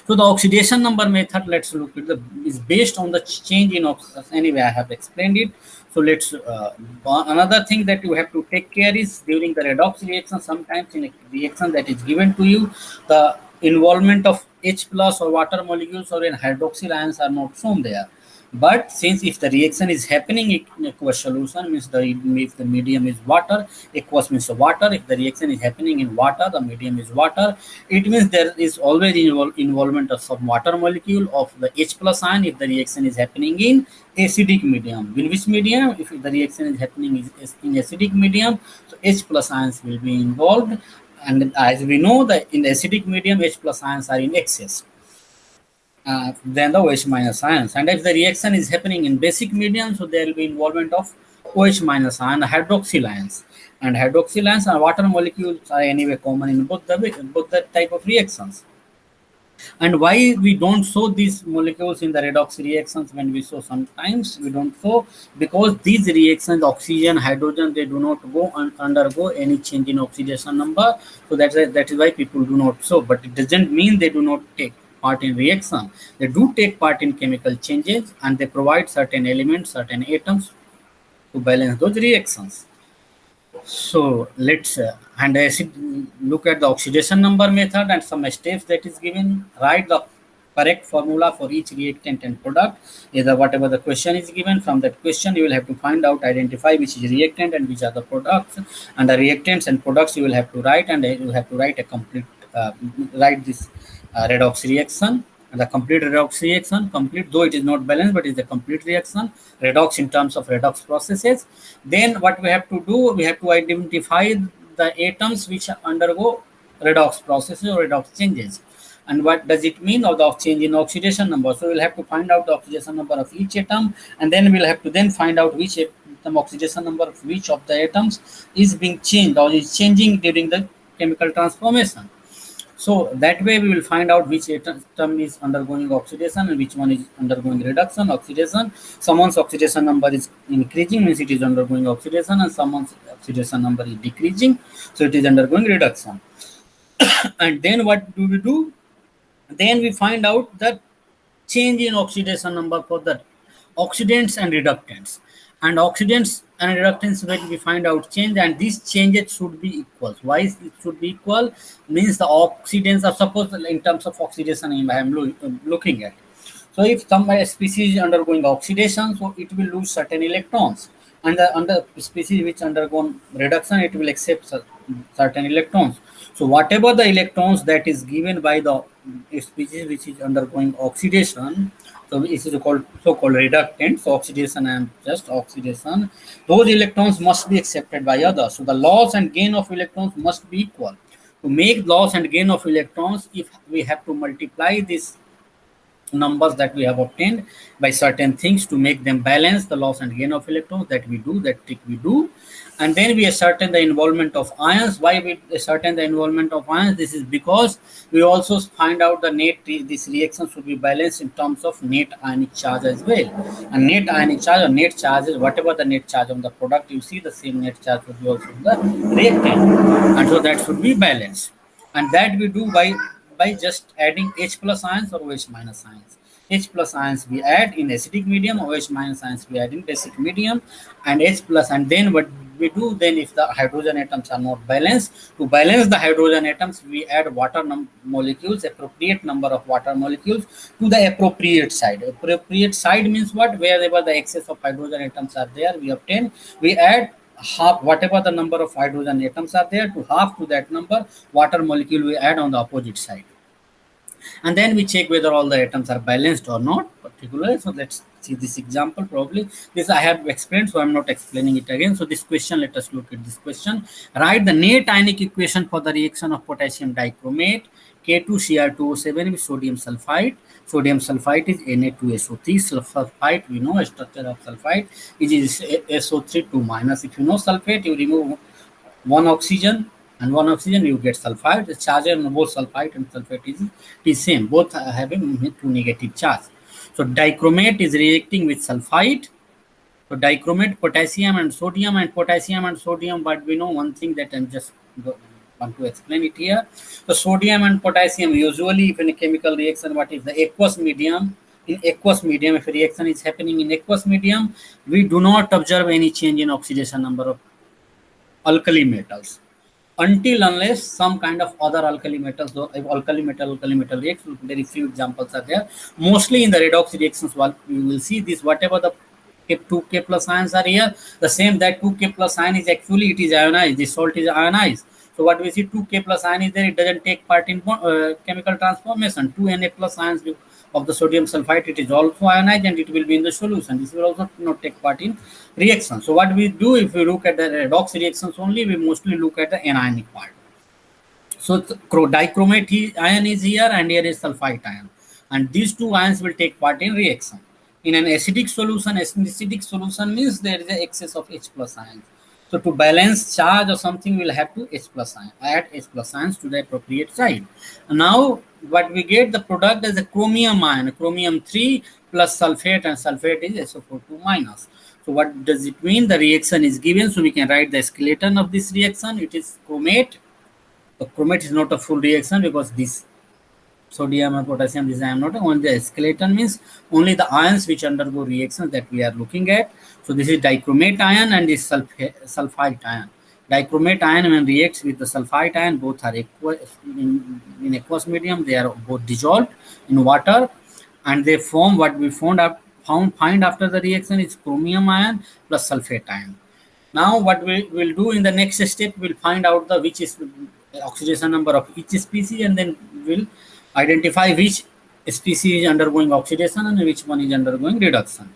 B: So the oxidation number method, let's look at the is based on the change in oxidation. Anyway, I have explained it. So let's another thing that you have to take care is during the redox reaction, sometimes in a reaction that is given to you, the involvement of H plus or water molecules or in hydroxyl ions are not shown there. But since if the reaction is happening in aqueous solution, means if the medium is water, aqueous means water. If the reaction is happening in water, the medium is water. It means there is always involvement of some water molecule of the H plus ion if the reaction is happening in acidic medium. In which medium? If the reaction is happening in acidic medium, so H plus ions will be involved. And as we know that in acidic medium, H plus ions are in excess than the OH minus ions. And if the reaction is happening in basic medium, so there will be involvement of OH minus ion, hydroxyl ions. And hydroxyl ions and water molecules are anyway common in both the type of reactions. And why we don't show these molecules in the redox reactions when we show sometimes we don't show, because these reactions, oxygen, hydrogen, they do not undergo any change in oxidation number. So that is why people do not show. But it doesn't mean they do not take part in reaction. They do take part in chemical changes, and they provide certain elements, certain atoms to balance those reactions. So let's look at the oxidation number method and some steps that is given. Write the correct formula for each reactant and product. Either whatever the question is given, from that question you will have to find out, identify which is reactant and which are the products. And the reactants and products you will have to write, and you have to write a complete write this redox reaction. And the complete redox reaction, complete though it is not balanced, but it is a complete reaction, redox in terms of redox processes. Then what we have to do, we have to identify the atoms which undergo redox processes or redox changes. And what does it mean, or the change in oxidation number? So we'll have to find out the oxidation number of each atom, and then we'll have to then find out which atom oxidation number of which of the atoms is being changed or is changing during the chemical transformation. So that way we will find out which atom is undergoing oxidation and which one is undergoing reduction, oxidation. Someone's oxidation number is increasing, means it is undergoing oxidation, and someone's oxidation number is decreasing, so it is undergoing reduction. And then what do we do? Then we find out the change in oxidation number for the oxidants and reductants. And oxidants and reductants, when we find out change, and these changes should be equal. Why it should be equal? Means the oxidants are, suppose in terms of oxidation I am looking at. So if some species is undergoing oxidation, so it will lose certain electrons. And the under species which undergo reduction, it will accept certain electrons. So whatever the electrons that is given by the species which is undergoing oxidation, So this is called so-called reductant. So oxidation and just oxidation. Those electrons must be accepted by others. So the loss and gain of electrons must be equal. To make loss and gain of electrons, if we have to multiply this numbers that we have obtained by certain things to make them balance the loss and gain of electrons, that trick we do. And then we ascertain the involvement of ions. Why we ascertain the involvement of ions? This is because we also find out the net, this reaction should be balanced in terms of net ionic charge as well. And net ionic charge or net charge is whatever the net charge on the product you see, the same net charge will be also in the reactant, and so that should be balanced. And that we do by just adding H plus ions or OH minus ions. H plus ions we add in acidic medium, OH minus ions we add in basic medium, and H plus. And then what we do then, if the hydrogen atoms are not balanced, to balance the hydrogen atoms, we add water molecules, appropriate number of water molecules to the appropriate side. Appropriate side means what? Wherever the excess of hydrogen atoms are there, we add half, whatever the number of hydrogen atoms are there, to half to that number water molecule we add on the opposite side. And then we check whether all the atoms are balanced or not particularly. So let's see this example. Probably this I have explained, so I'm not explaining it again. So this question, let us look at this question. Write the net ionic equation for the reaction of potassium dichromate K2Cr2O7 with sodium sulfite. Sodium sulfite is Na2SO3. Sulfite, we know structure of sulfite is SO3 2 minus. If you know sulfate, you remove one oxygen and one oxygen, you get sulfite. The charge on both sulfite and sulfate is same. Both are having two negative charge. So dichromate is reacting with sulfite. So dichromate, potassium and sodium, but we know one thing that I'm just want to explain it here. So sodium and potassium, usually if in a chemical reaction, what is the aqueous medium? In aqueous medium, if a reaction is happening in aqueous medium, we do not observe any change in oxidation number of alkali metals until unless some kind of other alkali metals, so if alkali metal reaction, very few examples are there. Mostly in the redox reactions, we will see this, whatever the 2K plus ions are here, the same that 2K plus ion is actually, it is ionized, the salt is ionized. So what we see, 2K plus ion is there, it doesn't take part in chemical transformation. 2Na plus ions of the sodium sulfite, it is also ionized and it will be in the solution. This will also not take part in reaction. So what we do, if we look at the redox reactions only, we mostly look at the anionic part. So dichromate ion is here and here is sulfite ion, and these two ions will take part in reaction. In an acidic solution means there is an excess of H plus ions. So to balance charge or something, we'll have to add H plus ions to the appropriate side. And now what we get, the product is a chromium ion, chromium 3 plus sulfate, and sulfate is SO4 2 minus. So what does it mean? The reaction is given, so we can write the skeleton of this reaction. It is chromate. The chromate is not a full reaction because this sodium and potassium, this I am not. Only the skeleton means only the ions which undergo reactions that we are looking at. So this is dichromate ion and this sulfite ion. Dichromate ion, when reacts with the sulfite ion, both are in aqueous medium. They are both dissolved in water, and they form what we find after the reaction is chromium ion plus sulfate ion. Now what we will do in the next step, we'll find out the which is oxidation number of each species, and then we'll identify which species is undergoing oxidation and which one is undergoing reduction.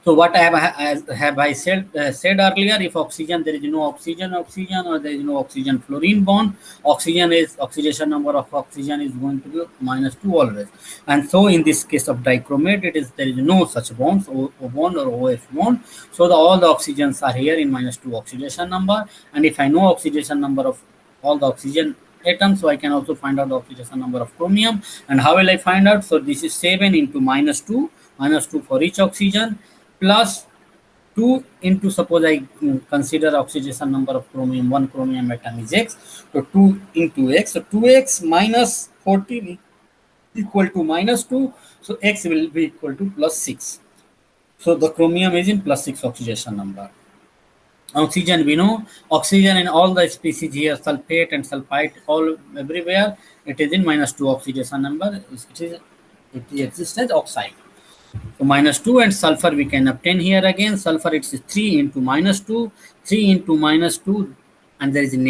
B: So what I said earlier, if there is no oxygen or there is no oxygen fluorine bond, oxidation number of oxygen is going to be -2 always. And so in this case of dichromate, there is no such bonds, O bond or OF bond. So all the oxygens are here in -2 oxidation number. And if I know oxidation number of all the oxygen atoms, so I can also find out the oxidation number of chromium. And how will I find out? So this is 7 into -2 for each oxygen, plus 2 into, suppose I consider oxidation number of chromium, one chromium atom is X, so 2 into X, so 2X minus 14 equal to -2, so X will be equal to +6. So the chromium is in +6 oxidation number. Oxygen, we know oxygen in all the species here, sulfate and sulfite, all everywhere, it is in -2 oxidation number. It exists as oxide. So -2, and sulfur we can obtain here again. Sulfur, it is 3 into -2, 3 into -2, and there is a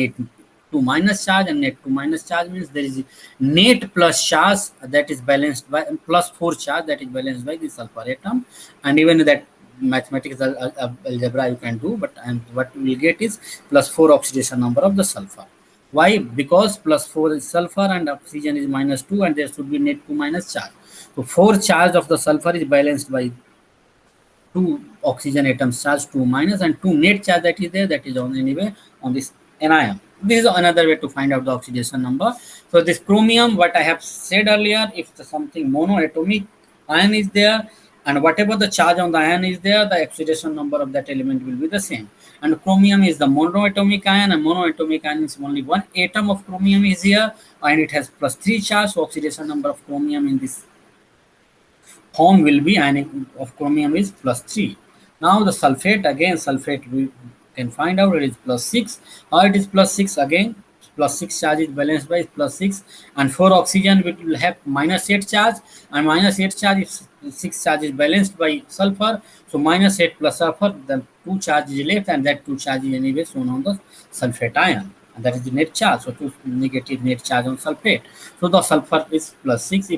B: to minus charge, and net to minus charge means there is net plus charge that is balanced by plus 4 charge that is balanced by the sulfur atom. And even that mathematics algebra you can do, but and what we will get is plus 4 oxidation number of the sulfur. Why? Because plus 4 is sulfur and oxygen is minus 2, and there should be net 2 minus charge. So 4 charge of the sulfur is balanced by 2 oxygen atoms charge 2 minus, and 2 net charge that is there, that is on anyway on this anion. This is another way to find out the oxidation number. So this chromium, what I have said earlier, if something monoatomic ion is there, and whatever the charge on the ion is there, the oxidation number of that element will be the same. And chromium is the monoatomic ion, and monoatomic ion is only one atom of chromium is here, and it has plus 3 charge. So oxidation number of chromium in this form will be ionic of chromium is plus 3. Now the sulfate, again sulfate we can find out it is plus 6. How it is plus 6? Again plus 6 charge is balanced by plus 6, and for oxygen we will have minus 8 charge, and minus 8 charge is 6 charge is balanced by sulfur. So minus 8 plus sulfur, then 2 charge is left, and that 2 charge is anyway shown on the sulfate ion, and that is the net charge. So 2 negative net charge on sulfate. So the sulfur is plus 6.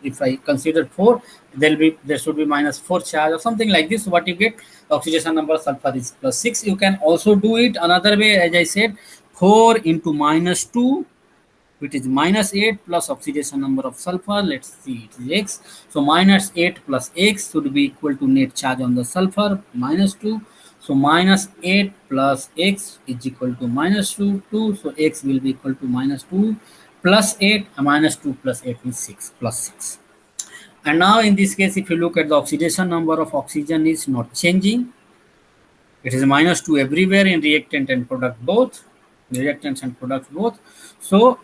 B: If I consider 4, there should be minus 4 charge or something like this. So what you get, the oxidation number of sulfur is plus 6. You can also do it another way, as I said, 4 into minus 2, which is minus 8 plus oxidation number of sulfur. Let's see, it is x. So minus 8 plus x should be equal to net charge on the sulfur minus 2. So minus 8 plus x is equal to minus 2. So x will be equal to minus 2 plus 8, minus 2 plus 8 is 6, plus 6. And now in this case, if you look at the oxidation number of oxygen is not changing. It is minus 2 everywhere in reactant and product both. Reactants and products both. So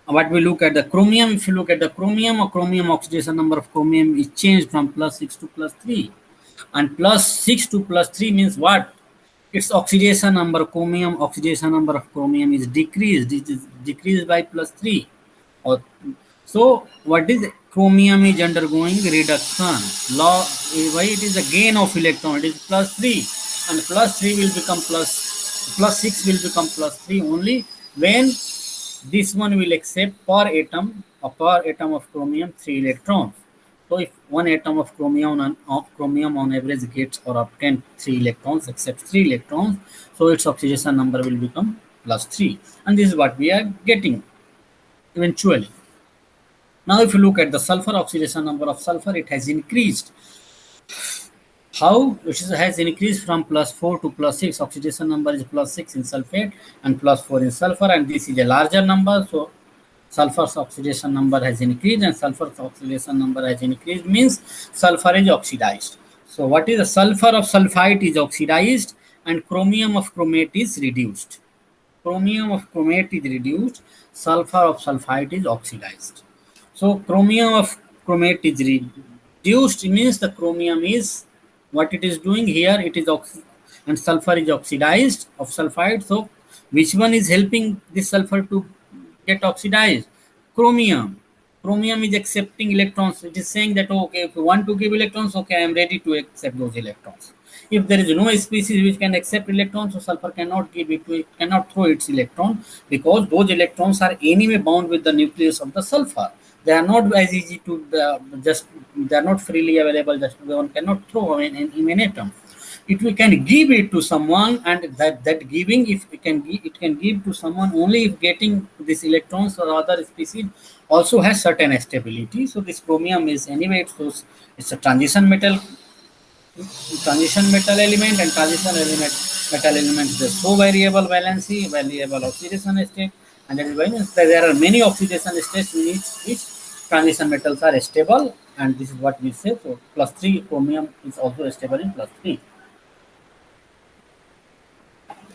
B: what we look at the chromium, if you look at the chromium, or chromium oxidation number of chromium is changed from plus 6 to plus 3. And plus 6 to plus 3 means what? Its oxidation number, chromium oxidation number of chromium is decreased. It is decreased by plus 3. So what is chromium is undergoing reduction. Law, why it is a gain of electron? It is plus 3, and plus 3 will become plus 6 will become plus 3 only when this one will accept per atom of chromium 3 electrons. So if one atom of chromium on average gets or obtains 3 electrons, except 3 electrons, so its oxidation number will become plus 3. And this is what we are getting eventually. Now if you look at the sulfur, oxidation number of sulfur, it has increased. How? It has increased from plus 4 to plus 6. Oxidation number is plus 6 in sulfate and plus 4 in sulfur, and this is a larger number. So sulfur's oxidation number has increased, and sulfur's oxidation number has increased means sulfur is oxidized. So what is the sulfur of sulfite is oxidized, and chromium of chromate is reduced. Chromium of chromate is reduced, sulfur of sulfite is oxidized. So chromium of chromate is reduced means the chromium is, what it is doing here, it is and sulfur is oxidized of sulfide. So which one is helping this sulfur to get oxidized? Chromium. Chromium is accepting electrons. It is saying that, okay, if you want to give electrons, okay, I am ready to accept those electrons. If there is no species which can accept electrons, so sulfur cannot give it, cannot throw its electron, because those electrons are anyway bound with the nucleus of the sulfur. They are not as easy to they are not freely available. Just one cannot throw in an atom. If we can give it to someone, and that giving, if it can give to someone only if getting these electrons or other species also has certain stability. So this chromium is anyway, it's a transition metal element, and transition metal element is so variable valency, variable oxidation state, and that is why there are many oxidation states in which transition metals are stable, and this is what we say. So plus 3 chromium is also stable in plus 3.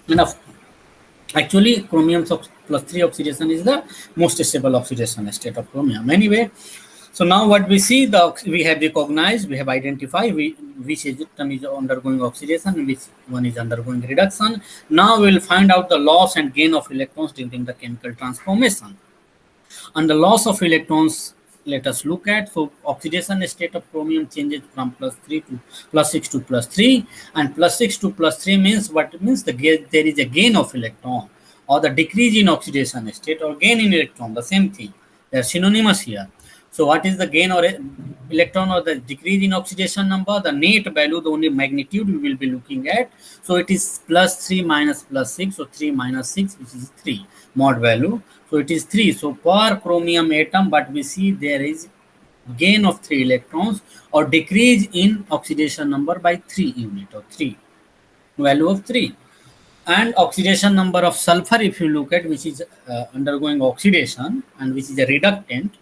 B: Enough. Actually, chromium plus 3 oxidation is the most stable oxidation state of chromium. Anyway, so now what we see, we have recognized, we have identified which atom is undergoing oxidation, which one is undergoing reduction. Now we will find out the loss and gain of electrons during the chemical transformation. And the loss of electrons, let us look at. So oxidation state of chromium changes from plus 6 to plus 3, and plus 6 to plus 3 means what? It means there is a gain of electron. or the decrease in oxidation state or gain in electron, the same thing. They are synonymous here. So what is the gain or electron or the decrease in oxidation number? The net value, the only magnitude we will be looking at. So it is +3 minus +6. So 3 minus 6, which is 3 mod value. So it is 3. So per chromium atom, but we see there is gain of 3 electrons or decrease in oxidation number by 3 unit or 3 value of 3. And oxidation number of sulfur, if you look at, which is undergoing oxidation and which is a reductant.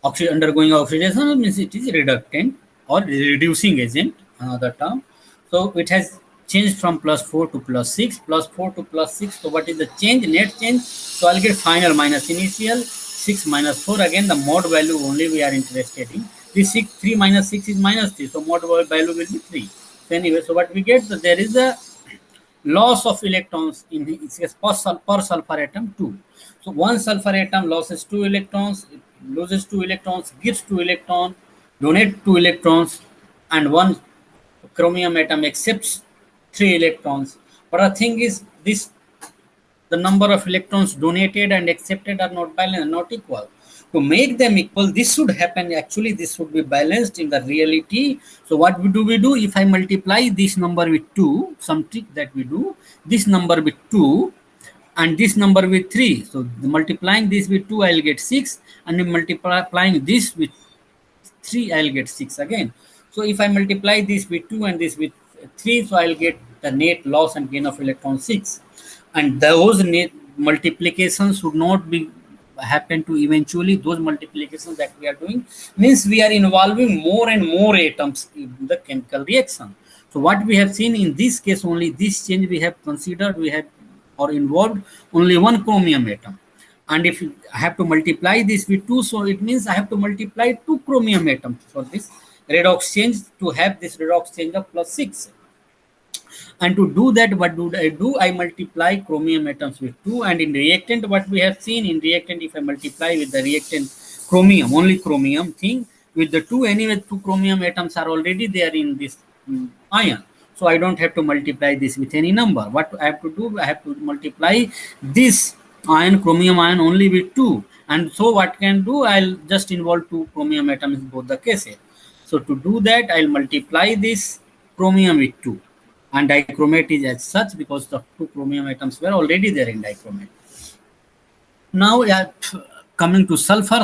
B: Undergoing oxidation means it is reductant or reducing agent, another term. So it has changed from +4 to +6, +4 to +6. So what is the change, net change? So I'll get final minus initial, 6 minus 4. Again, the mod value only we are interested in. This 3 minus 6 is -3. So mod value will be 3. So anyway, so what we get, so there is a loss of electrons in the per sulfur atom 2. So one sulfur atom loses 2 electrons, it loses 2 electrons, gives 2 electrons, donate 2 electrons, and one chromium atom accepts 3 electrons. But the thing is, this the number of electrons donated and accepted are not balanced, not equal. To make them equal, this should happen. Actually, this should be balanced in the reality. So what we do? If I multiply this number with 2, some trick that we do, this number with 2 and this number with 3. So multiplying this with 2, I'll get 6, and multiplying this with 3, I'll get 6 again. So if I multiply this with 2 and this with 3, so I'll get the net loss and gain of electron 6. And those net multiplications should not be happen to eventually. Those multiplications that we are doing means we are involving more and more atoms in the chemical reaction. So what we have seen in this case, only this change we have considered, we have or involved only one chromium atom. And if I have to multiply this with 2, so it means I have to multiply 2 chromium atoms for this redox change to have this redox change of +6. And to do that, what do? I multiply chromium atoms with 2. And in reactant, what we have seen in reactant, if I multiply with the reactant chromium, only chromium thing, with the 2, anyway, 2 chromium atoms are already there in this ion. So I don't have to multiply this with any number. What I have to do, I have to multiply this ion, chromium ion, only with 2. And so what can do, I'll just involve 2 chromium atoms in both the cases. So to do that, I'll multiply this chromium with 2. And dichromate is as such because the 2 chromium atoms were already there in dichromate. Now, coming to sulfur,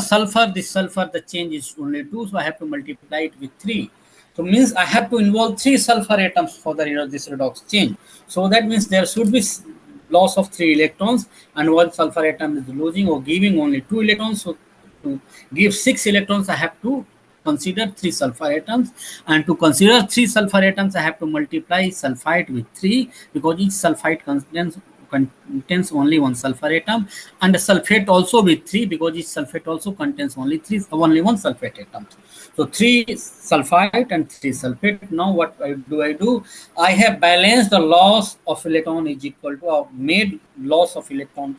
B: this sulfur, the change is only 2, so I have to multiply it with 3. So means I have to involve 3 sulfur atoms for the this redox change. So that means there should be loss of 3 electrons, and one sulfur atom is losing or giving only 2 electrons. So to give 6 electrons, I have to consider 3 sulfur atoms, and to consider 3 sulfur atoms, I have to multiply sulfite with 3 because each sulfite contains only one sulfur atom, and the sulfate also with 3 because each sulfate also contains only one sulfate atom. So 3 sulfite and 3 sulfate. Now what do? I have balanced the loss of electron is equal to, or made loss of electrons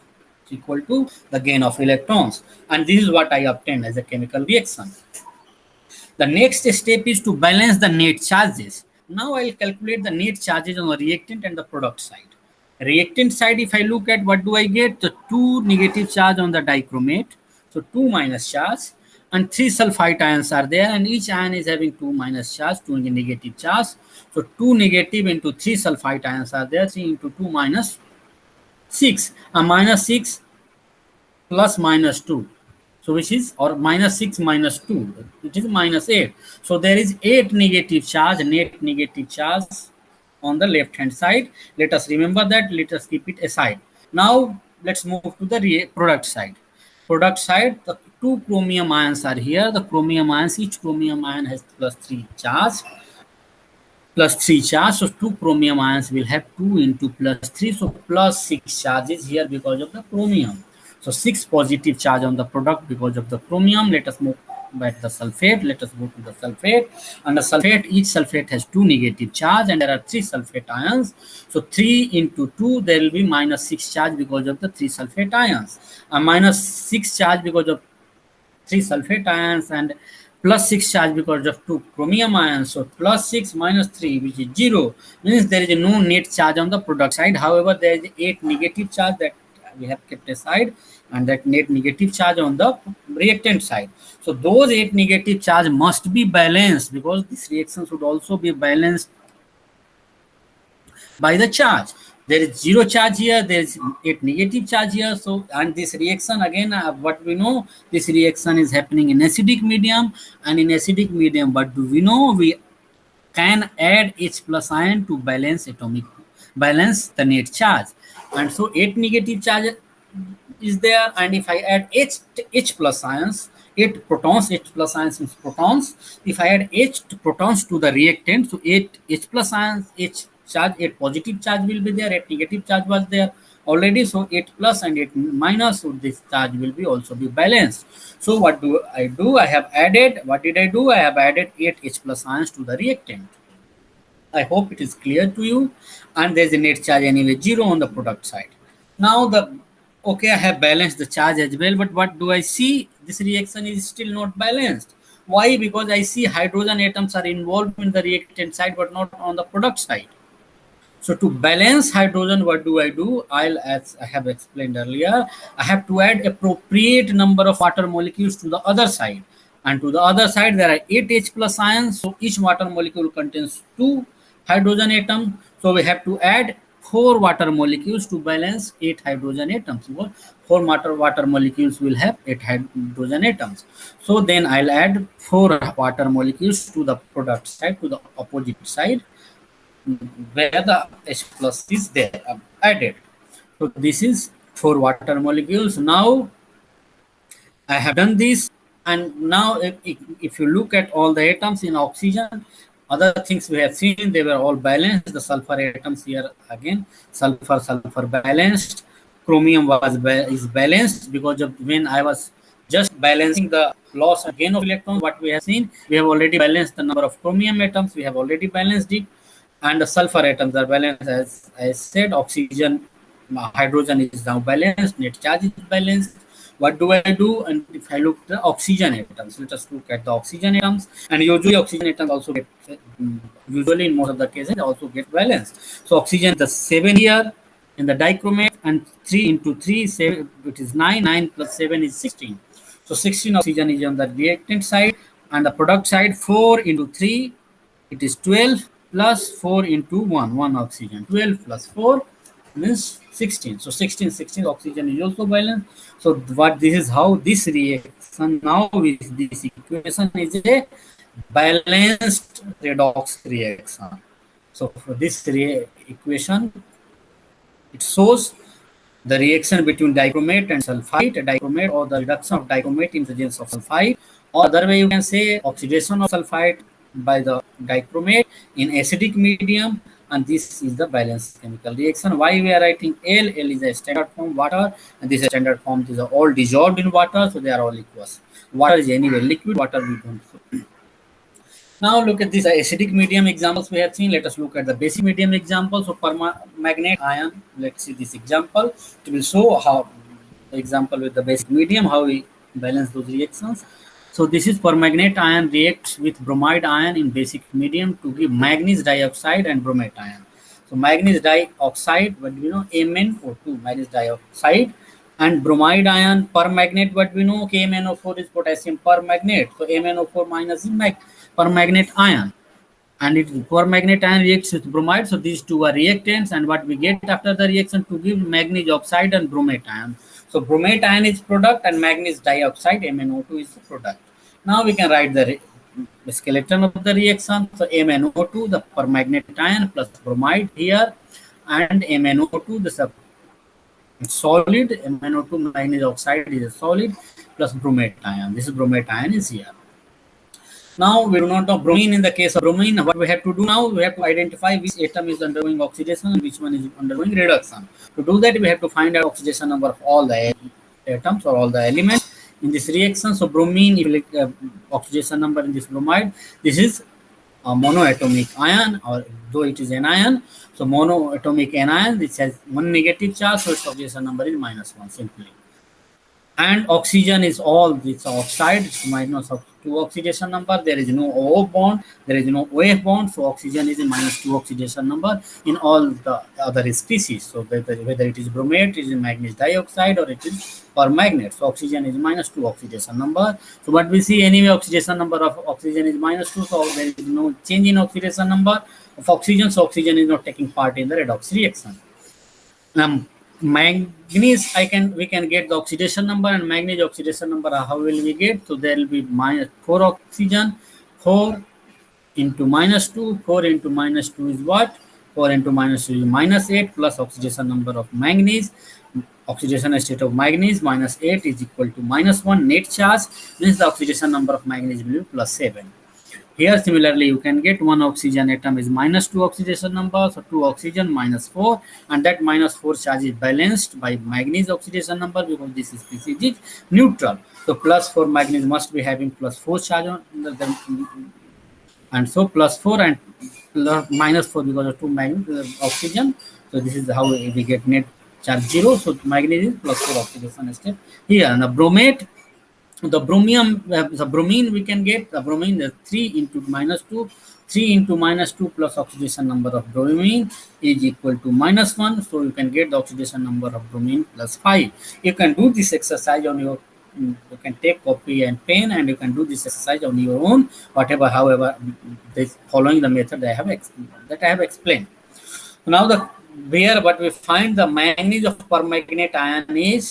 B: equal to the gain of electrons, and this is what I obtained as a chemical reaction. The next step is to balance the net charges. Now I'll calculate the net charges on the reactant and the product side. Reactant side, if I look at, what do I get? The 2 negative charge on the dichromate, so 2 minus charge, and 3 sulfite ions are there, and each ion is having 2 minus charge, 2 negative charge. So 2 negative into 3 sulfite ions are there, 3 into 2 minus 6, and minus 6 plus minus 2. So which is, or minus 6 minus 2, which is minus 8. So there is 8 negative charge, net negative charge on the left hand side. Let us remember that, let us keep it aside. Now let's move to the product side. Product side, the 2 chromium ions are here. The chromium ions, each chromium ion has +3 charge. +3 charge. So 2 chromium ions will have 2 into +3. So +6 charges here because of the chromium. So 6 positive charge on the product because of the chromium. Let us move back the sulfate. Let us go to the sulfate. And the sulfate, each sulfate has 2 negative charge, and there are 3 sulfate ions. So 3 into 2, there will be -6 charge because of the 3 sulfate ions. And -6 charge because of 3 sulfate ions, and +6 charge because of 2 chromium ions. So +6 minus 3, which is 0, means there is no net charge on the product side. However, there is 8 negative charge that we have kept aside, and that net negative charge on the reactant side. So those 8 negative charge must be balanced, because this reaction should also be balanced by the charge. There is 0 charge here, there is 8 negative charge here. So, and this reaction again, what we know, this reaction is happening in acidic medium, and in acidic medium, what do we know? We can add H plus ion to balance the net charge. And so 8 negative charge is there, and if I add H plus ions, 8 protons, H plus ions is protons. If I add H protons to the reactant, so 8 H plus ions, H charge, 8 positive charge will be there, 8 negative charge was there already. So 8 plus and 8 minus, so this charge will be also be balanced. So what do? I have added, what did I do? I have added 8 H plus ions to the reactant. I hope it is clear to you. And there's a net charge anyway 0 on the product side. Now okay, I have balanced the charge as well, but what do I see? This reaction is still not balanced. Why? Because I see hydrogen atoms are involved in the reactant side, but not on the product side. So to balance hydrogen, what do? As I have explained earlier, I have to add appropriate number of water molecules to the other side. And to the other side, there are 8 H plus ions. So each water molecule contains 2 hydrogen atoms. So we have to add 4 water molecules to balance 8 hydrogen atoms. 4 water molecules will have 8 hydrogen atoms. So then I'll add 4 water molecules to the product side, to the opposite side, where the H plus is there added. So this is 4 water molecules. Now I have done this, and now if you look at all the atoms in oxygen, other things we have seen, they were all balanced. The sulfur atoms here again, sulfur balanced. Chromium is balanced, because when I was just balancing the loss and gain of electrons, what we have seen, we have already balanced the number of chromium atoms, we have already balanced it, and the sulfur atoms are balanced. As I said, oxygen, hydrogen is now balanced, net charge is balanced. What do I do? And if I look at the oxygen atoms, let us look at the oxygen atoms, and usually oxygen atoms also get, usually in most of the cases, also get balanced. So oxygen, the 7 here in the dichromate, and 3 into 3, 7, it is 9, 9 plus 7 is 16. So 16 oxygen is on the reactant side, and the product side, 4 into 3, it is 12, plus 4 into 1 oxygen. 12 plus 4 means 16. So 16 oxygen is also balanced. So this is how this reaction now with this equation is a balanced redox reaction. So for this equation, it shows the reaction between dichromate and sulfite, dichromate, or the reduction of dichromate in presence of sulfite, or other way you can say oxidation of sulfite by the dichromate in acidic medium, and this is the balanced chemical reaction. Why we are writing L? L is a standard form water, and this is a standard form. These are all dissolved in water, so they are all equals. Water is anyway liquid, water we don't. Now look at these acidic medium examples we have seen. Let us look at the basic medium example. So permanganate ion, let's see this example. It will show how the example with the basic medium, how we balance those reactions. So this is permanganate ion reacts with bromide ion in basic medium to give manganese dioxide and bromate ion. So manganese dioxide, what do we know? MnO2, manganese dioxide, and bromide ion permanganate, what we know? KMnO4 is potassium permanganate. So MnO4 minus is permanganate ion, and permanganate ion reacts with bromide. So these two are reactants, and what we get after the reaction to give manganese oxide and bromate ion. So bromate ion is product, and manganese dioxide MnO2 is the product. Now we can write the skeleton of the reaction. So MnO2, the permanganate ion, plus bromide here, and MnO2, the solid. MnO2 manganese oxide is a solid, plus bromate ion. This is bromate ion is here. Now we do not know bromine. In the case of bromine, what we have to do now, we have to identify which atom is undergoing oxidation and which one is undergoing reduction. To do that, we have to find out oxidation number of all the atoms or all the elements in this reaction. So bromine, if you look oxidation number in this bromide, this is a monoatomic ion, or though it is an ion. So monoatomic anion, this has 1 negative charge, so its oxidation number is -1 simply. And oxygen is all this oxide, it's minus of 2 oxidation number. There is no O bond, there is no OF bond, so oxygen is a -2 oxidation number in all the other species. So whether it is bromate, it is manganese dioxide, or it is permanganate. So oxygen is -2 oxidation number. So what we see anyway, oxidation number of oxygen is -2, so there is no change in oxidation number of oxygen, so oxygen is not taking part in the redox reaction. Manganese, we can get the oxidation number, and manganese oxidation number, how will we get? So there will be -4 oxygen, 4 into -2, 4 into -2 is what? 4 into -2 is -8, plus oxidation number of manganese, oxidation state of manganese -8 is equal to -1. Net charge means the oxidation number of manganese will be +7. Here similarly you can get one oxygen atom is -2 oxidation number, so 2 oxygen -4, and that -4 charge is balanced by manganese oxidation number because this species is neutral. So +4 manganese must be having +4 charge on the and so +4 and -4 because of 2 manganese oxygen. So this is how we get net charge 0. So manganese is +4 oxidation state here. And the bromate, the bromine we can get the bromine, the 3 into -2, 3 into -2 plus oxidation number of bromine is equal to -1. So you can get the oxidation number of bromine +5. You can do this exercise on your, you can take copy and pen and you can do this exercise on your own, whatever, however, this following the method that I have explained. Now what we find, the manganese of permanganate ion is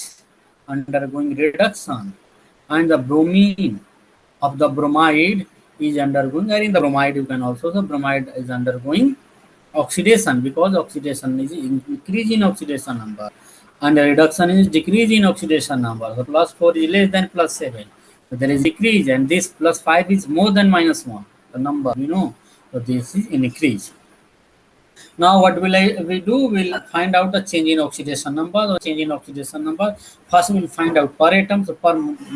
B: undergoing reduction, and the bromine of the bromide is undergoing, or in the bromide you can also, the bromide is undergoing oxidation because oxidation is increase in oxidation number and the reduction is decrease in oxidation number. So +4 is less than +7. So there is decrease, and this +5 is more than -1. The number, so this is an increase. Now what we do? We'll find out the change in oxidation number. Or change in oxidation number. First we'll find out per atom. So per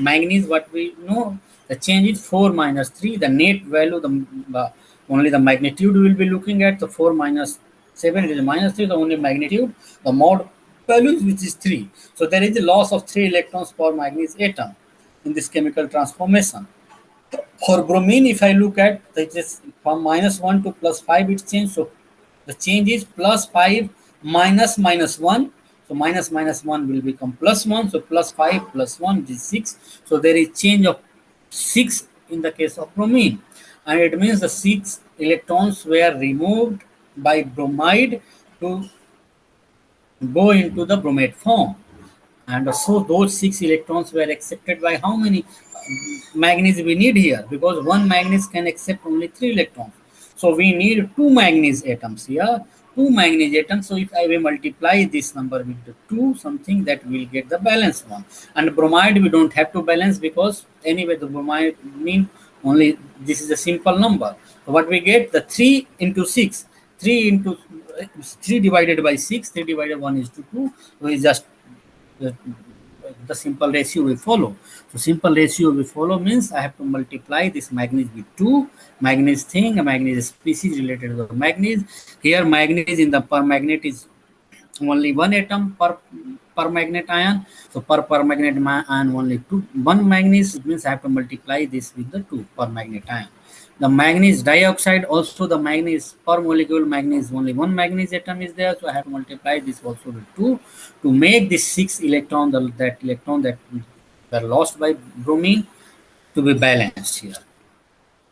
B: manganese, what we know, the change is 4 minus 3. The net value, only the magnitude we will be looking at. So 4 minus 7, it is -3. The only magnitude, the mode value, which is 3. So there is a loss of 3 electrons per manganese atom in this chemical transformation. For bromine, if I look at, it is from -1 to +5 it changed. So the change is +5 minus -1. So -1 will become +1. So +5 +1 is 6. So there is change of 6 in the case of bromine. And it means the 6 electrons were removed by bromide to go into the bromate form. And so those 6 electrons were accepted by how many manganese we need here? Because one manganese can accept only 3 electrons. So we need 2 manganese atoms here, 2 manganese atoms. So if I will multiply this number with the 2, something that will get the balanced one. And bromide we don't have to balance because anyway the bromide mean only this is a simple number. So what we get, the 3 into 6, 3 divided by 6, 3 divided 1 is to 2. So it's just the simple ratio we follow. So simple ratio we follow means I have to multiply this manganese with 2 manganese thing, a manganese species related to the manganese. Here manganese in the permanganate is only 1 atom per permanganate ion. So per permanganate ion only 1 manganese. It means I have to multiply this with the 2 permanganate ion. The manganese dioxide, also the manganese per molecule manganese, only 1 manganese atom is there. So I have to multiply this also with 2 to make this 6 electron, that electron that were lost by bromine, to be balanced here.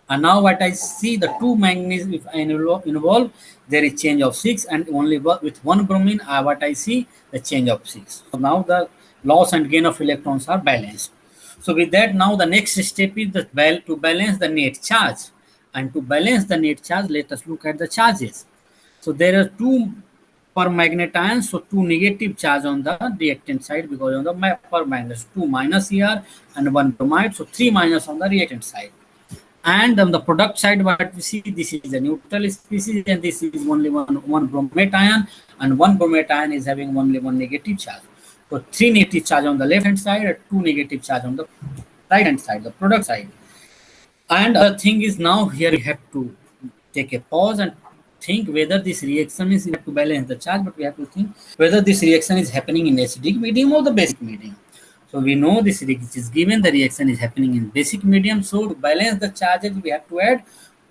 B: And now what I see, the 2 manganese, if I involve, there is change of 6, and only with 1 bromine, what I see, the change of 6. So now the loss and gain of electrons are balanced. So with that, now the next step is to balance the net charge. And to balance the net charge, let us look at the charges. So there are 2 permanganate ions, so 2 negative charge on the reactant side because on the permanganate, 2 minus here and 1 bromide, so 3 minus on the reactant side. And on the product side, what we see, this is a neutral species, and this is only one bromate ion, and 1 bromate ion is having only 1 negative charge. So 3 negative charge on the left hand side and 2 negative charge on the right hand side, the product side. And the thing is, now here we have to take a pause and think whether this reaction is, we have to balance the charge, but we have to think whether this reaction is happening in acidic medium or the basic medium. So we know this is given the reaction is happening in basic medium. So to balance the charges, we have to add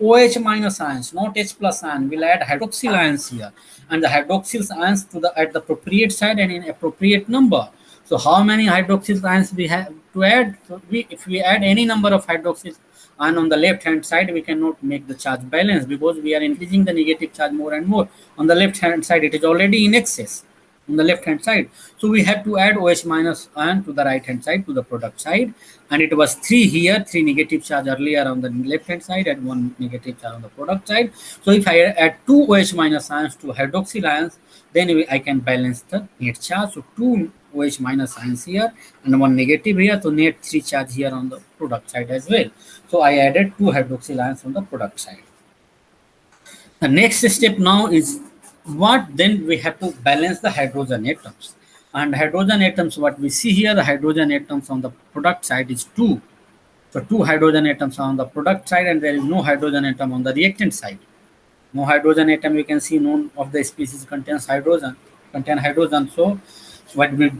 B: OH minus ions, not H plus ion. We'll add hydroxyl ions here, and the hydroxyl ions to the at the appropriate side and in appropriate number. So how many hydroxyl ions we have to add? So if we add any number of hydroxyl ion on the left hand side, we cannot make the charge balance because we are increasing the negative charge more and more. On the left hand side, it is already in excess on the left hand side. So we have to add OH minus ion to the right hand side, to the product side. And it was 3 here, 3 negative charge earlier on the left hand side and 1 negative charge on the product side. So if I add 2 OH minus ions to hydroxyl ions, then I can balance the net charge. So 2 OH minus ions here and 1 negative here. So net 3 charge here on the product side as well. So I added 2 hydroxyl ions on the product side. The next step now is what then we have to balance the hydrogen atoms. And hydrogen atoms, what we see here, the hydrogen atoms on the product side is 2. So 2 hydrogen atoms on the product side and there is no hydrogen atom on the reactant side. No hydrogen atom, you can see none of the species contain hydrogen. So what we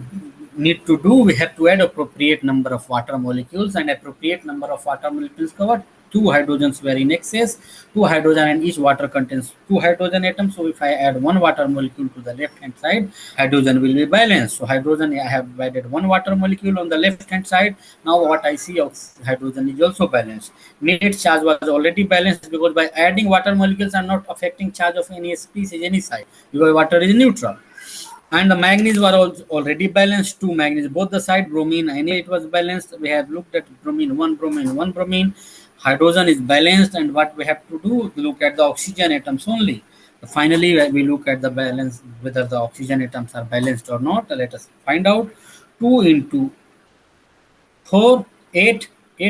B: need to do, we have to add appropriate number of water molecules, and appropriate number of water molecules covered. 2 hydrogens were in excess, 2 hydrogen, and each water contains 2 hydrogen atoms. So if I add 1 water molecule to the left hand side, hydrogen will be balanced. So hydrogen, I have added 1 water molecule on the left hand side. Now what I see of hydrogen is also balanced. Net charge was already balanced because by adding water molecules are not affecting charge of any species, any side, because water is neutral. And the manganese were also already balanced. 2 manganese, both the side, bromine, and it was balanced. We have looked at bromine, 1 bromine, 1 bromine. Hydrogen is balanced, and what we have to do, look at the oxygen atoms only. Finally, we look at the balance, whether the oxygen atoms are balanced or not. Let us find out. 2 into 4, 8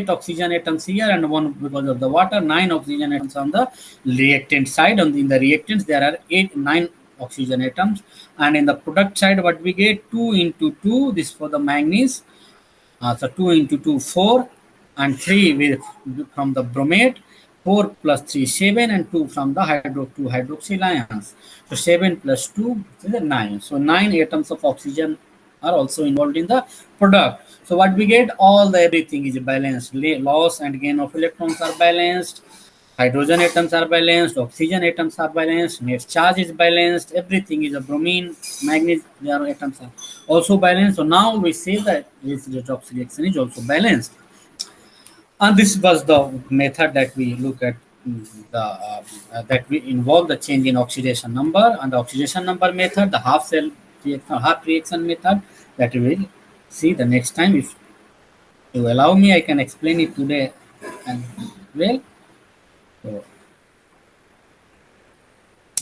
B: oxygen atoms here and 1 because of the water, 9 oxygen atoms on the reactant side. In the reactants, there are 9 oxygen atoms, and in the product side, what we get, 2 into 2, this for the manganese. So 2 into 2, 4, and 3 from the bromate. 4 plus 3, 7, and 2 from the hydroxyl ions. So 7 plus 2 is 9. So 9 atoms of oxygen are also involved in the product. So what we get, everything is balanced. Loss and gain of electrons are balanced. Hydrogen atoms are balanced, oxygen atoms are balanced, net charge is balanced, everything is a bromine, manganese, their atoms are also balanced. So now we say that this redox reaction is also balanced. And this was the method that we look at, that we involve the change in oxidation number, and the oxidation number method, the half reaction method, that we will see the next time. If you allow me, I can explain it today as well. So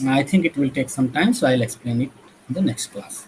B: I think it will take some time, so I'll explain it in the next class.